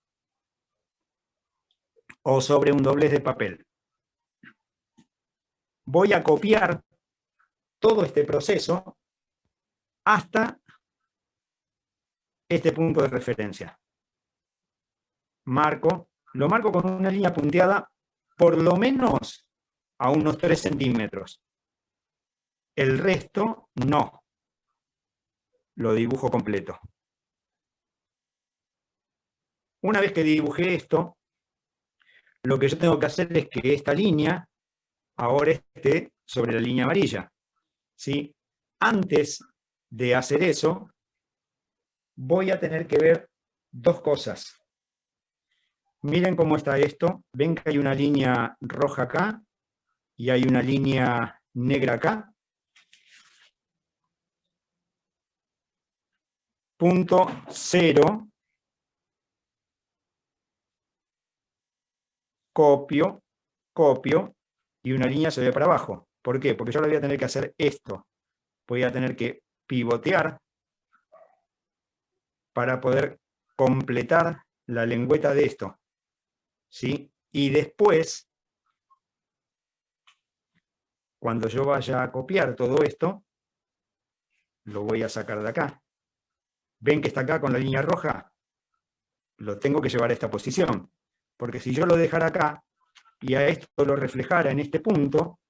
[SPEAKER 1] o sobre un doblez de papel. Voy a copiar todo este proceso hasta este punto de referencia. Lo marco con una línea punteada por lo menos a unos 3 centímetros. El resto no. Lo dibujo completo. Una vez que dibujé esto, lo que yo tengo que hacer es que esta línea ahora esté sobre la línea amarilla, ¿sí? Antes de hacer eso, voy a tener que ver dos cosas. Miren cómo está esto. Ven que hay una línea roja acá y hay una línea negra acá. Punto 0. Copio, copio, y una línea se ve para abajo. ¿Por qué? Porque yo ahora voy a tener que hacer esto. Voy a tener que pivotear para poder completar la lengüeta de esto, ¿sí? Y después, cuando yo vaya a copiar todo esto, lo voy a sacar de acá. ¿Ven que está acá con la línea roja? Lo tengo que llevar a esta posición. Porque si yo lo dejara acá y a esto lo reflejara en este punto,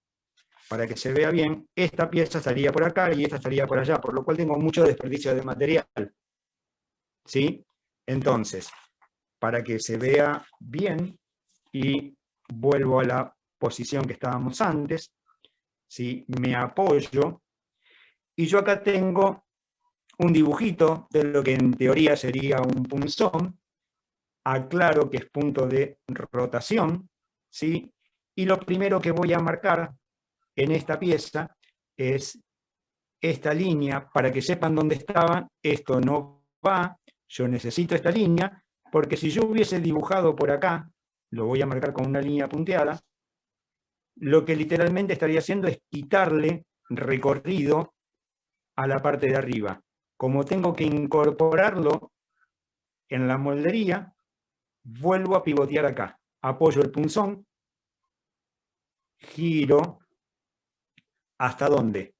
[SPEAKER 1] para que se vea bien, esta pieza estaría por acá y esta estaría por allá, por lo cual tengo mucho desperdicio de material. ¿Sí? Entonces, para que se vea bien, y vuelvo a la posición que estábamos antes, ¿sí? Me apoyo, y yo acá tengo un dibujito de lo que en teoría sería un punzón. Aclaro que es punto de rotación, ¿sí? Y lo primero que voy a marcar en esta pieza es esta línea, para que sepan dónde estaba. Esto no va, yo necesito esta línea, porque si yo hubiese dibujado por acá, lo voy a marcar con una línea punteada, lo que literalmente estaría haciendo es quitarle recorrido a la parte de arriba. Como tengo que incorporarlo en la moldería, vuelvo a pivotear acá. Apoyo el punzón, giro, ¿hasta dónde?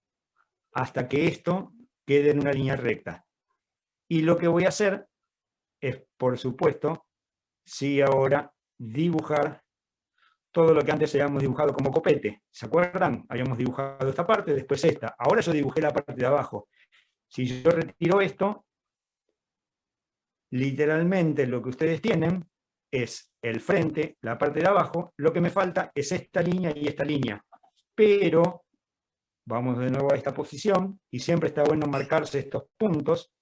[SPEAKER 1] Hasta que esto quede en una línea recta. Y lo que voy a hacer es, por supuesto, sí, ahora dibujar todo lo que antes habíamos dibujado como copete. ¿Se acuerdan? Habíamos dibujado esta parte, después esta. Ahora yo dibujé la parte de abajo. Si yo retiro esto, literalmente lo que ustedes tienen es el frente, la parte de abajo. Lo que me falta es esta línea y esta línea. Pero, vamos de nuevo a esta posición, y siempre está bueno marcarse estos puntos.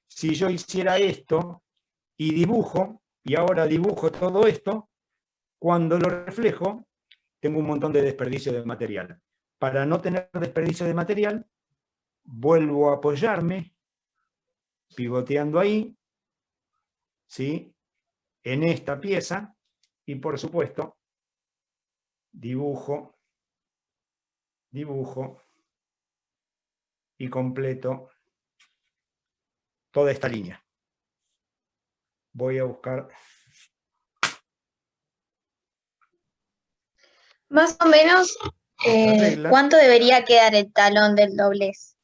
[SPEAKER 1] Si yo hiciera esto y dibujo, y ahora dibujo todo esto, cuando lo reflejo, tengo un montón de desperdicio de material. Para no tener desperdicio de material, vuelvo a apoyarme, pivoteando ahí, ¿sí? En esta pieza, y por supuesto, dibujo, dibujo, y completo toda esta línea. Voy a buscar...
[SPEAKER 7] Más o menos,
[SPEAKER 1] regla.
[SPEAKER 7] ¿cuánto debería quedar el talón del doblez?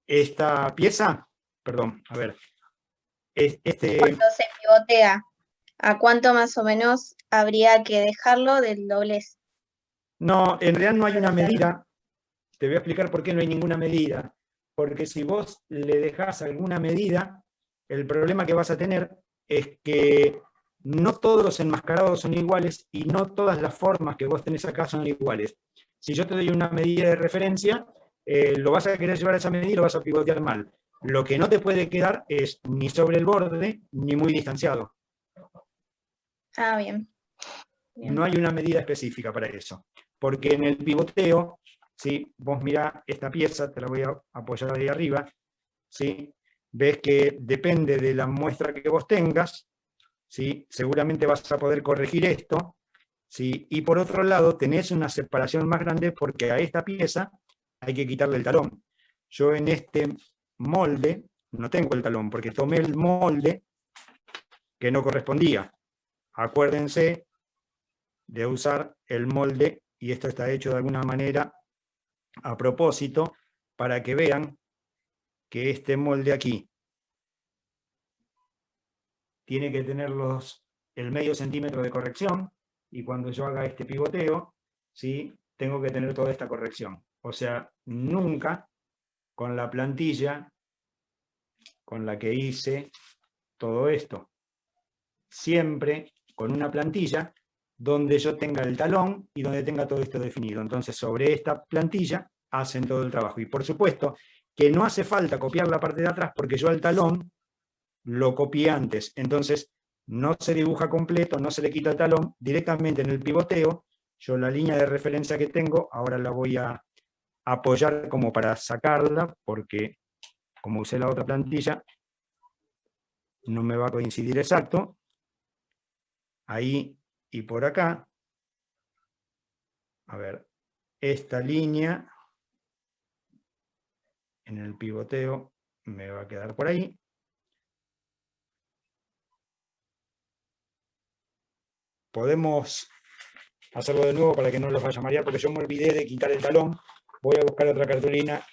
[SPEAKER 1] Esta pieza, perdón, a ver,
[SPEAKER 7] Cuando se pivotea, ¿a cuánto más o menos habría que dejarlo del doblez?
[SPEAKER 1] no, en realidad no hay una medida. Te voy a explicar por qué no hay ninguna medida. Porque si vos le dejás alguna medida, el problema que vas a tener es que no todos los enmascarados son iguales y no todas las formas que vos tenés acá son iguales. Si yo te doy una medida de referencia, lo vas a querer llevar a esa medida y lo vas a pivotear mal. Lo que no te puede quedar es ni sobre el borde ni muy distanciado.
[SPEAKER 7] Ah, bien. Bien.
[SPEAKER 1] No hay una medida específica para eso. Porque en el pivoteo, ¿sí? Vos mirá esta pieza, te la voy a apoyar ahí arriba, ¿sí? Ves que depende de la muestra que vos tengas, ¿sí? Seguramente vas a poder corregir esto, ¿sí? Y por otro lado tenés una separación más grande porque a esta pieza hay que quitarle el talón. Yo en este molde no tengo el talón porque tomé el molde que no correspondía. Acuérdense de usar el molde, y esto está hecho de alguna manera a propósito, para que vean que este molde aquí tiene que tener el medio centímetro de corrección, y cuando yo haga este pivoteo, ¿sí? Tengo que tener toda esta corrección. O sea, nunca con la plantilla con la que hice todo esto. Siempre con una plantilla donde yo tenga el talón y donde tenga todo esto definido. Entonces, sobre esta plantilla hacen todo el trabajo. Y por supuesto que no hace falta copiar la parte de atrás porque yo al talón lo copié antes. Entonces, no se dibuja completo, no se le quita el talón. Directamente en el pivoteo, yo la línea de referencia que tengo, ahora la voy a apoyar como para sacarla, porque como usé la otra plantilla, no me va a coincidir exacto. Ahí y por acá. A ver, esta línea en el pivoteo me va a quedar por ahí. Podemos hacerlo de nuevo para que no los vaya a marear, porque yo me olvidé de quitar el talón. Voy a buscar otra cartulina.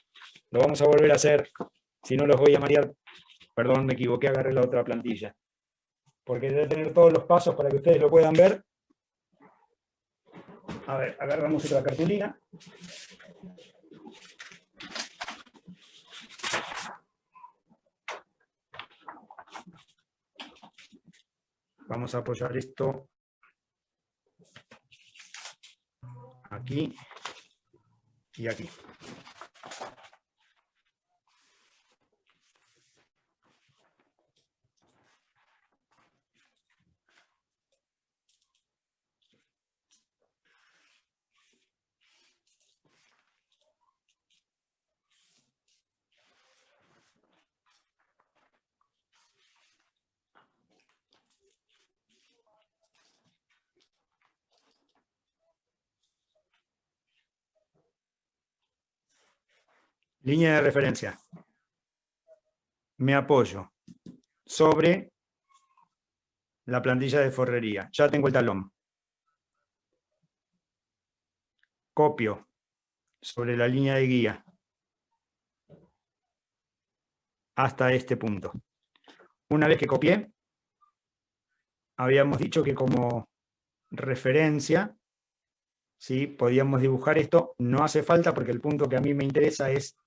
[SPEAKER 1] Lo vamos a volver a hacer. Si no los voy a marear, perdón, me equivoqué, agarré la otra plantilla. Porque debe tener todos los pasos para que ustedes lo puedan ver. A ver, agarramos otra cartulina. Vamos a apoyar esto aquí y aquí. Línea de referencia. Me apoyo sobre la plantilla de forrería. Ya tengo el talón. Copio sobre la línea de guía hasta este punto. Una vez que copié, habíamos dicho que como referencia, ¿sí? Podíamos dibujar esto. No hace falta porque el punto que a mí me interesa es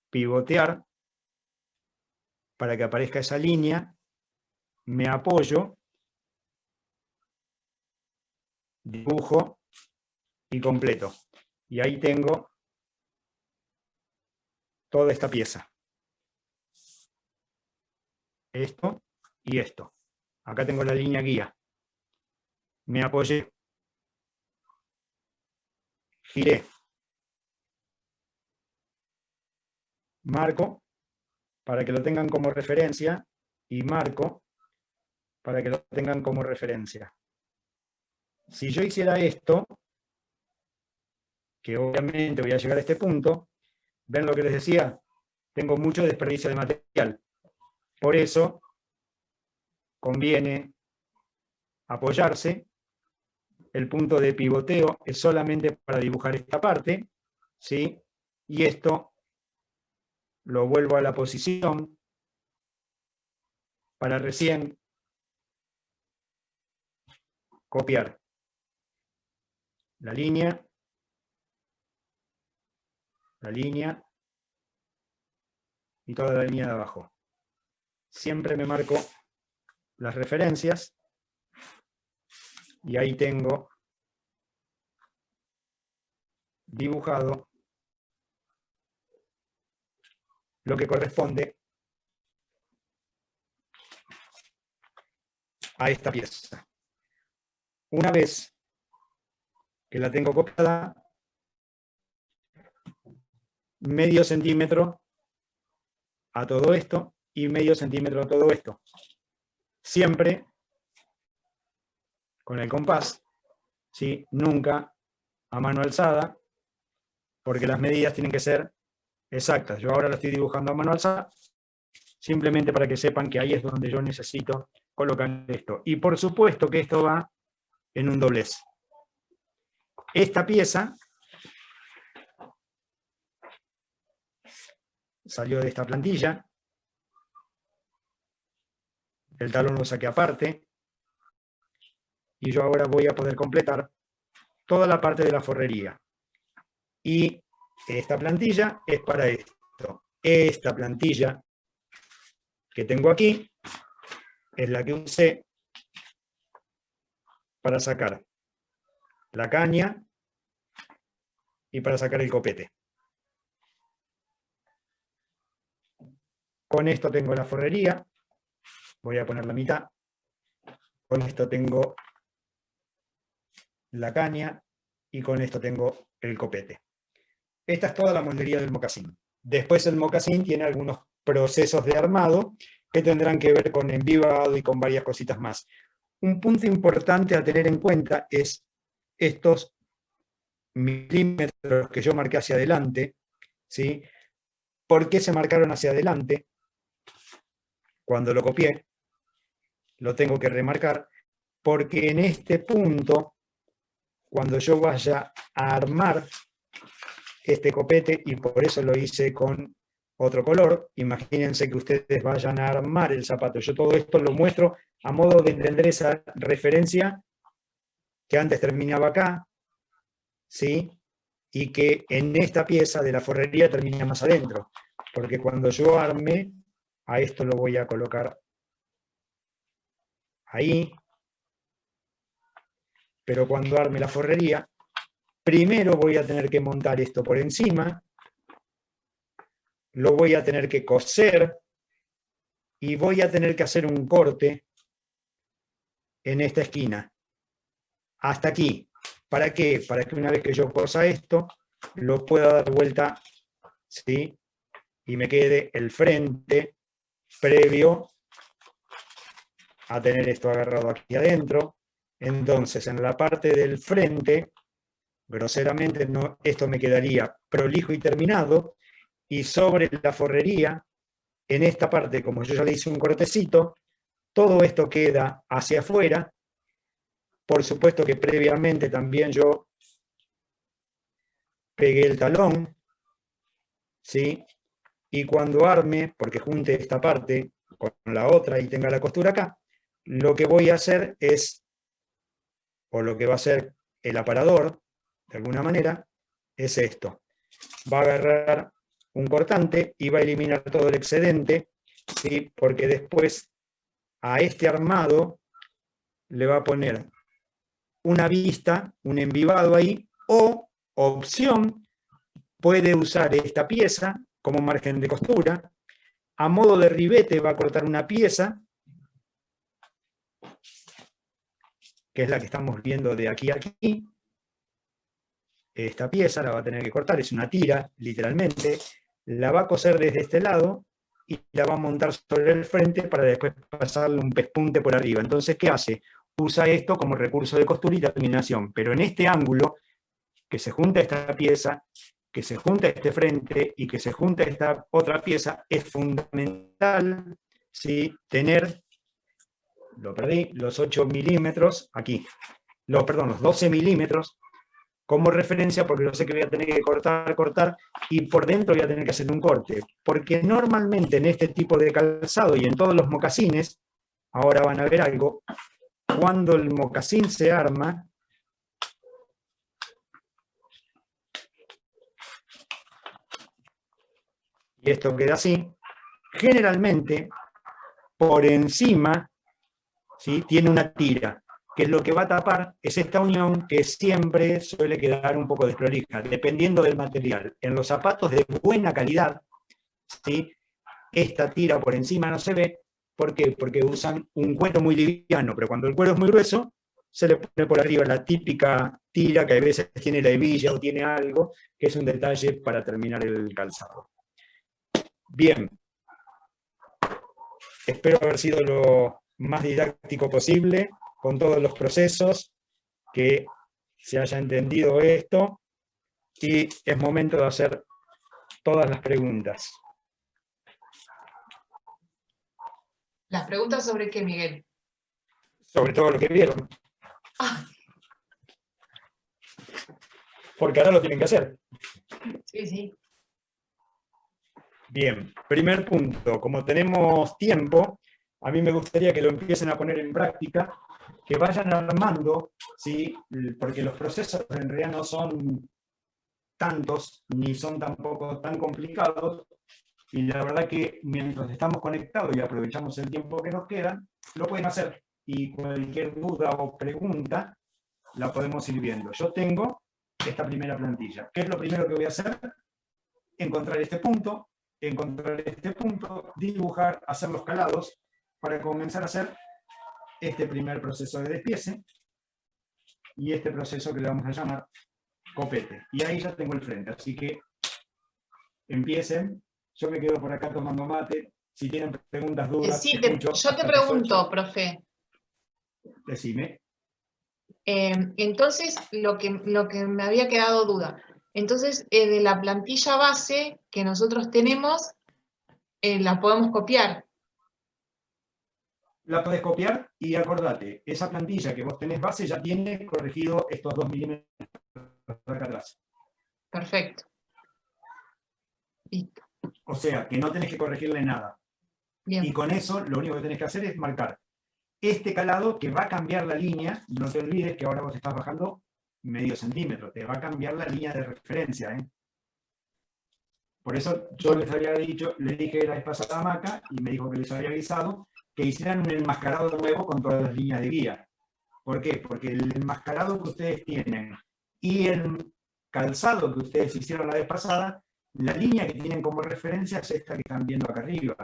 [SPEAKER 1] pivotear para que aparezca esa línea. Me apoyo, dibujo y completo. Y ahí tengo toda esta pieza. Esto y esto. Acá tengo la línea guía. Me apoyé. Giré. Marco para que lo tengan como referencia y marco para que lo tengan como referencia. Si yo hiciera esto, que obviamente voy a llegar a este punto, ven lo que les decía, tengo mucho desperdicio de material. Por eso conviene apoyarse. El punto de pivoteo es solamente para dibujar esta parte, ¿sí? Y esto lo vuelvo a la posición para recién copiar la línea y toda la línea de abajo. Siempre me marco las referencias y ahí tengo dibujado lo que corresponde a esta pieza. Una vez que la tengo copiada, medio centímetro a todo esto y medio centímetro a todo esto. Siempre
[SPEAKER 8] con el compás, ¿sí? Nunca a mano alzada, porque las medidas tienen que ser exactas. Yo ahora lo estoy dibujando a mano alzada, simplemente para que sepan que ahí es donde yo necesito colocar esto. Y por supuesto que esto va en un doblez. Esta pieza salió de esta plantilla, el talón lo saqué aparte, y yo ahora voy a poder completar toda la parte de la forrería. Y esta plantilla es para esto. Esta plantilla que tengo aquí es la que usé para sacar la caña y para sacar el copete. Con esto tengo la forrería, voy a poner la mitad. Con esto tengo la caña y con esto tengo el copete. Esta es toda la moldería del mocasín. Después el mocasín tiene algunos procesos de armado que tendrán que ver con envivado y con varias cositas más. Un punto importante a tener en cuenta es estos milímetros que yo marqué hacia adelante, ¿sí? ¿Por qué se marcaron hacia adelante? Cuando lo copié, lo tengo que remarcar, porque en este punto, cuando yo vaya a armar este copete, y por eso lo hice con otro color, imagínense que ustedes vayan a armar el zapato. Yo todo esto lo muestro a modo de entender esa referencia que antes terminaba acá, ¿sí? Y que en esta pieza de la forrería termina más adentro, porque cuando yo arme, a esto lo voy a colocar ahí, pero cuando arme la forrería, primero voy a tener que montar esto por encima, lo voy a tener que coser y voy a tener que hacer un corte en esta esquina, hasta aquí. ¿Para qué? Para que una vez que yo cosa esto, lo pueda dar vuelta, ¿sí? Y me quede el frente previo a tener esto agarrado aquí adentro. Entonces, en la parte del frente, groseramente, no, esto me quedaría prolijo y terminado, y sobre la forrería, en esta parte, como yo ya le hice un cortecito, todo esto queda hacia afuera. Por supuesto que previamente también yo pegué el talón, ¿sí? Y cuando arme, porque junte esta parte con la otra y tenga la costura acá, lo que voy a hacer es, o lo que va a hacer el aparador, de alguna manera, es esto. Va a agarrar un cortante y va a eliminar todo el excedente, ¿sí? Porque después a este armado le va a poner una vista, un envivado ahí, o opción, puede usar esta pieza como margen de costura. A modo de ribete va a cortar una pieza, que es la que estamos viendo de aquí a aquí. Esta pieza la va a tener que cortar, es una tira, literalmente. La va a coser desde este lado y la va a montar sobre el frente para después pasarle un pespunte por arriba. Entonces, ¿qué hace? Usa esto como recurso de costura y terminación, pero en este ángulo, que se junta esta pieza, que se junta este frente y que se junta esta otra pieza, es fundamental, ¿sí? Tener, lo perdí, los 8 milímetros aquí, los 12 milímetros como referencia, porque yo sé que voy a tener que cortar, y por dentro voy a tener que hacer un corte, porque normalmente en este tipo de calzado y en todos los mocasines, ahora van a ver algo, cuando el mocasín se arma, y esto queda así, generalmente por encima, ¿sí? Tiene una tira, que lo que va a tapar es esta unión que siempre suele quedar un poco desprolija, dependiendo del material. En los zapatos de buena calidad, ¿sí? Esta tira por encima no se ve. ¿Por qué? Porque usan un cuero muy liviano, pero cuando el cuero es muy grueso, se le pone por arriba la típica tira que a veces tiene la hebilla o tiene algo, que es un detalle para terminar el calzado. Bien. Espero haber sido lo más didáctico posible, con todos los procesos, que se haya entendido esto, y es momento de hacer todas las preguntas.
[SPEAKER 9] ¿Las preguntas sobre qué, Miguel?
[SPEAKER 8] Sobre todo lo que vieron.
[SPEAKER 9] Ah,
[SPEAKER 8] Porque ahora lo tienen que hacer.
[SPEAKER 9] sí, sí.
[SPEAKER 8] Bien, primer punto. Como tenemos tiempo, a mí me gustaría que lo empiecen a poner en práctica, que vayan armando, ¿sí? Porque los procesos en realidad no son tantos, ni son tampoco tan complicados, y la verdad que mientras estamos conectados y aprovechamos el tiempo que nos queda, lo pueden hacer. Y cualquier duda o pregunta la podemos ir viendo. Yo tengo esta primera plantilla. ¿Qué es lo primero que voy a hacer? Encontrar este punto, dibujar, hacer los calados, para comenzar a hacer este primer proceso de despiece, y este proceso que le vamos a llamar copete. Y ahí ya tengo el frente, así que empiecen. Yo me quedo por acá tomando mate. Si tienen preguntas, dudas,
[SPEAKER 9] Sí,
[SPEAKER 8] escucho
[SPEAKER 9] yo te
[SPEAKER 8] hasta que
[SPEAKER 9] pregunto,
[SPEAKER 8] suelto.
[SPEAKER 9] profe.
[SPEAKER 8] Decime.
[SPEAKER 9] Entonces, lo que me había quedado duda. Entonces, de la plantilla base que nosotros tenemos, la podemos copiar.
[SPEAKER 8] La podés copiar y acordate, esa plantilla que vos tenés base ya tiene corregido estos 2 milímetros de acá atrás.
[SPEAKER 9] Perfecto. Listo.
[SPEAKER 8] O sea, que no tenés que corregirle nada.
[SPEAKER 9] Bien.
[SPEAKER 8] Y con eso, lo único que tenés que hacer es marcar este calado que va a cambiar la línea. No te olvides que ahora vos estás bajando medio centímetro. Te va a cambiar la línea de referencia, ¿eh? Por eso yo les había dicho, le dije la vez pasada a Maca, y me dijo que les había avisado, que hicieran un enmascarado nuevo con todas las líneas de guía. ¿Por qué? Porque el enmascarado que ustedes tienen y el calzado que ustedes hicieron la vez pasada, la línea que tienen como referencia es esta que están viendo acá arriba.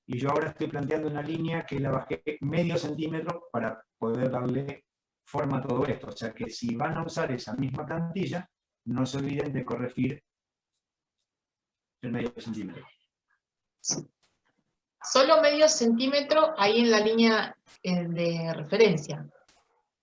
[SPEAKER 8] Y yo ahora estoy planteando una línea que la bajé medio centímetro para poder darle forma a todo esto. O sea que si van a usar esa misma plantilla, no se olviden de corregir el medio centímetro.
[SPEAKER 9] Solo medio centímetro ahí en la línea de referencia.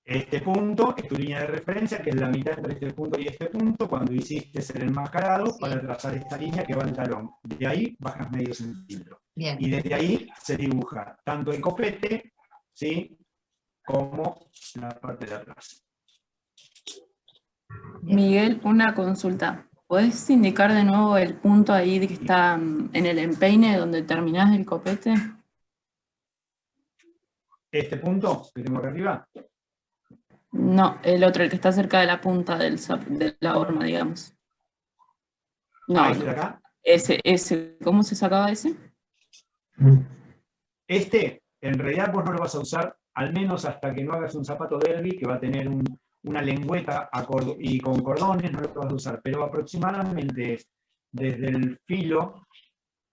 [SPEAKER 8] Este punto es tu línea de referencia, que es la mitad entre este punto y este punto, cuando hiciste el enmascarado, para trazar esta línea que va al talón. De ahí bajas medio centímetro.
[SPEAKER 9] Bien.
[SPEAKER 8] Y desde ahí se dibuja tanto el copete, ¿sí?, como la parte de atrás.
[SPEAKER 10] Miguel, una consulta. ¿Podés indicar de nuevo el punto ahí que está en el empeine donde terminás el copete?
[SPEAKER 8] Este punto que tengo acá arriba.
[SPEAKER 10] No, el otro, el que está cerca de la punta de la horma, digamos. No,
[SPEAKER 8] ¿Este de acá?
[SPEAKER 10] ese, ¿cómo se sacaba ese?
[SPEAKER 8] Este, en realidad vos no lo vas a usar, al menos hasta que no hagas un zapato derby, que va a tener una lengüeta y con cordones, no lo vas a usar, pero aproximadamente desde el filo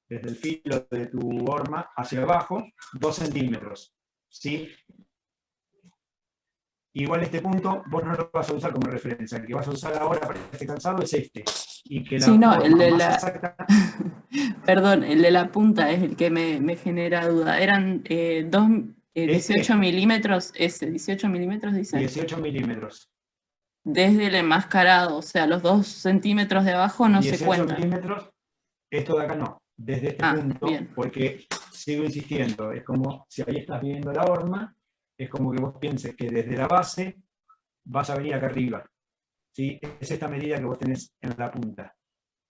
[SPEAKER 8] de tu horma hacia abajo, 2 centímetros, ¿sí? Igual este punto vos no lo vas a usar como referencia, el que vas a usar ahora para este calzado es este. Y que
[SPEAKER 10] Sí, no, el de
[SPEAKER 8] más
[SPEAKER 10] la...
[SPEAKER 8] exacta...
[SPEAKER 10] Perdón, el de la punta es el que me genera duda. Eran 18 milímetros, 18 milímetros, dice.
[SPEAKER 8] 18 milímetros.
[SPEAKER 10] Desde el enmascarado, o sea, los 2 centímetros de abajo no se cuentan.
[SPEAKER 8] 18 milímetros, esto de acá no, desde este punto,
[SPEAKER 10] bien.
[SPEAKER 8] Porque sigo insistiendo, es como si ahí estás viendo la horma, es como que vos pienses que desde la base vas a venir acá arriba. ¿Sí? Es esta medida que vos tenés en la punta.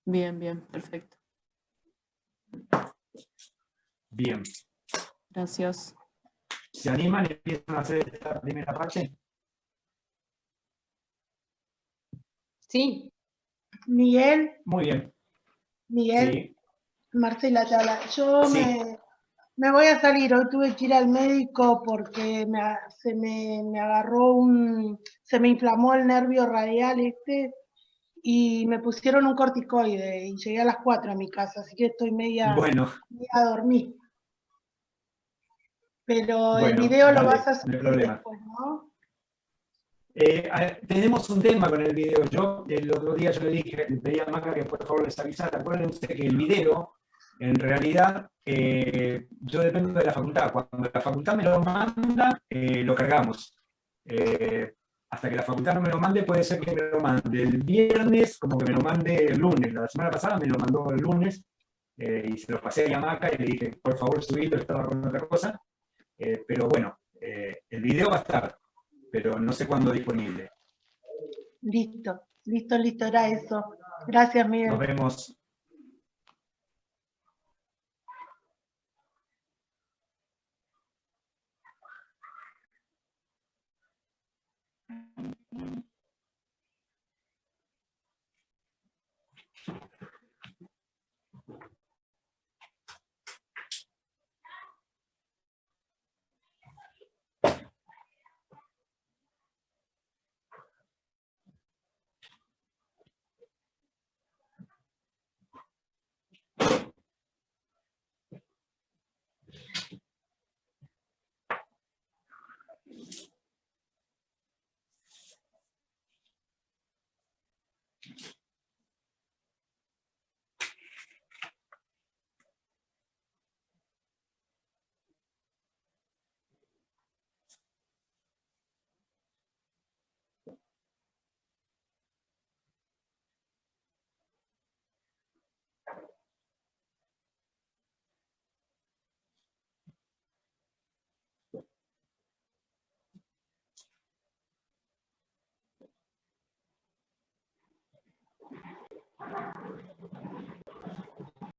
[SPEAKER 10] Bien, bien, perfecto.
[SPEAKER 8] Bien.
[SPEAKER 10] Gracias.
[SPEAKER 8] ¿Se animan y empiezan a hacer esta primera parte?
[SPEAKER 2] Sí. Miguel.
[SPEAKER 8] Muy bien.
[SPEAKER 2] Miguel.
[SPEAKER 8] Sí.
[SPEAKER 2] Marcela te habla. Yo
[SPEAKER 8] Sí.
[SPEAKER 2] me voy a salir. Hoy tuve que ir al médico porque se me agarró se me inflamó el nervio radial y me pusieron un corticoide y llegué a las 4 a mi casa, así que estoy media a dormir. Pero el video lo vas a subir después, ¿no?
[SPEAKER 8] Tenemos un tema con el video. Yo el otro día le pedí a Maca que por favor les avisara. Acuérdense que el video, en realidad, yo dependo de la facultad. Cuando la facultad me lo manda, lo cargamos. hasta que la facultad no me lo mande, puede ser que me lo mande el viernes, como que me lo mande el lunes. La semana pasada me lo mandó el lunes, y se lo pasé a Yamaca y le dije, por favor, subilo, estaba con otra cosa. Pero bueno, el video va a estar, pero no sé cuándo disponible.
[SPEAKER 2] Listo, listo, listo, era eso. Gracias, Miguel.
[SPEAKER 8] Nos vemos.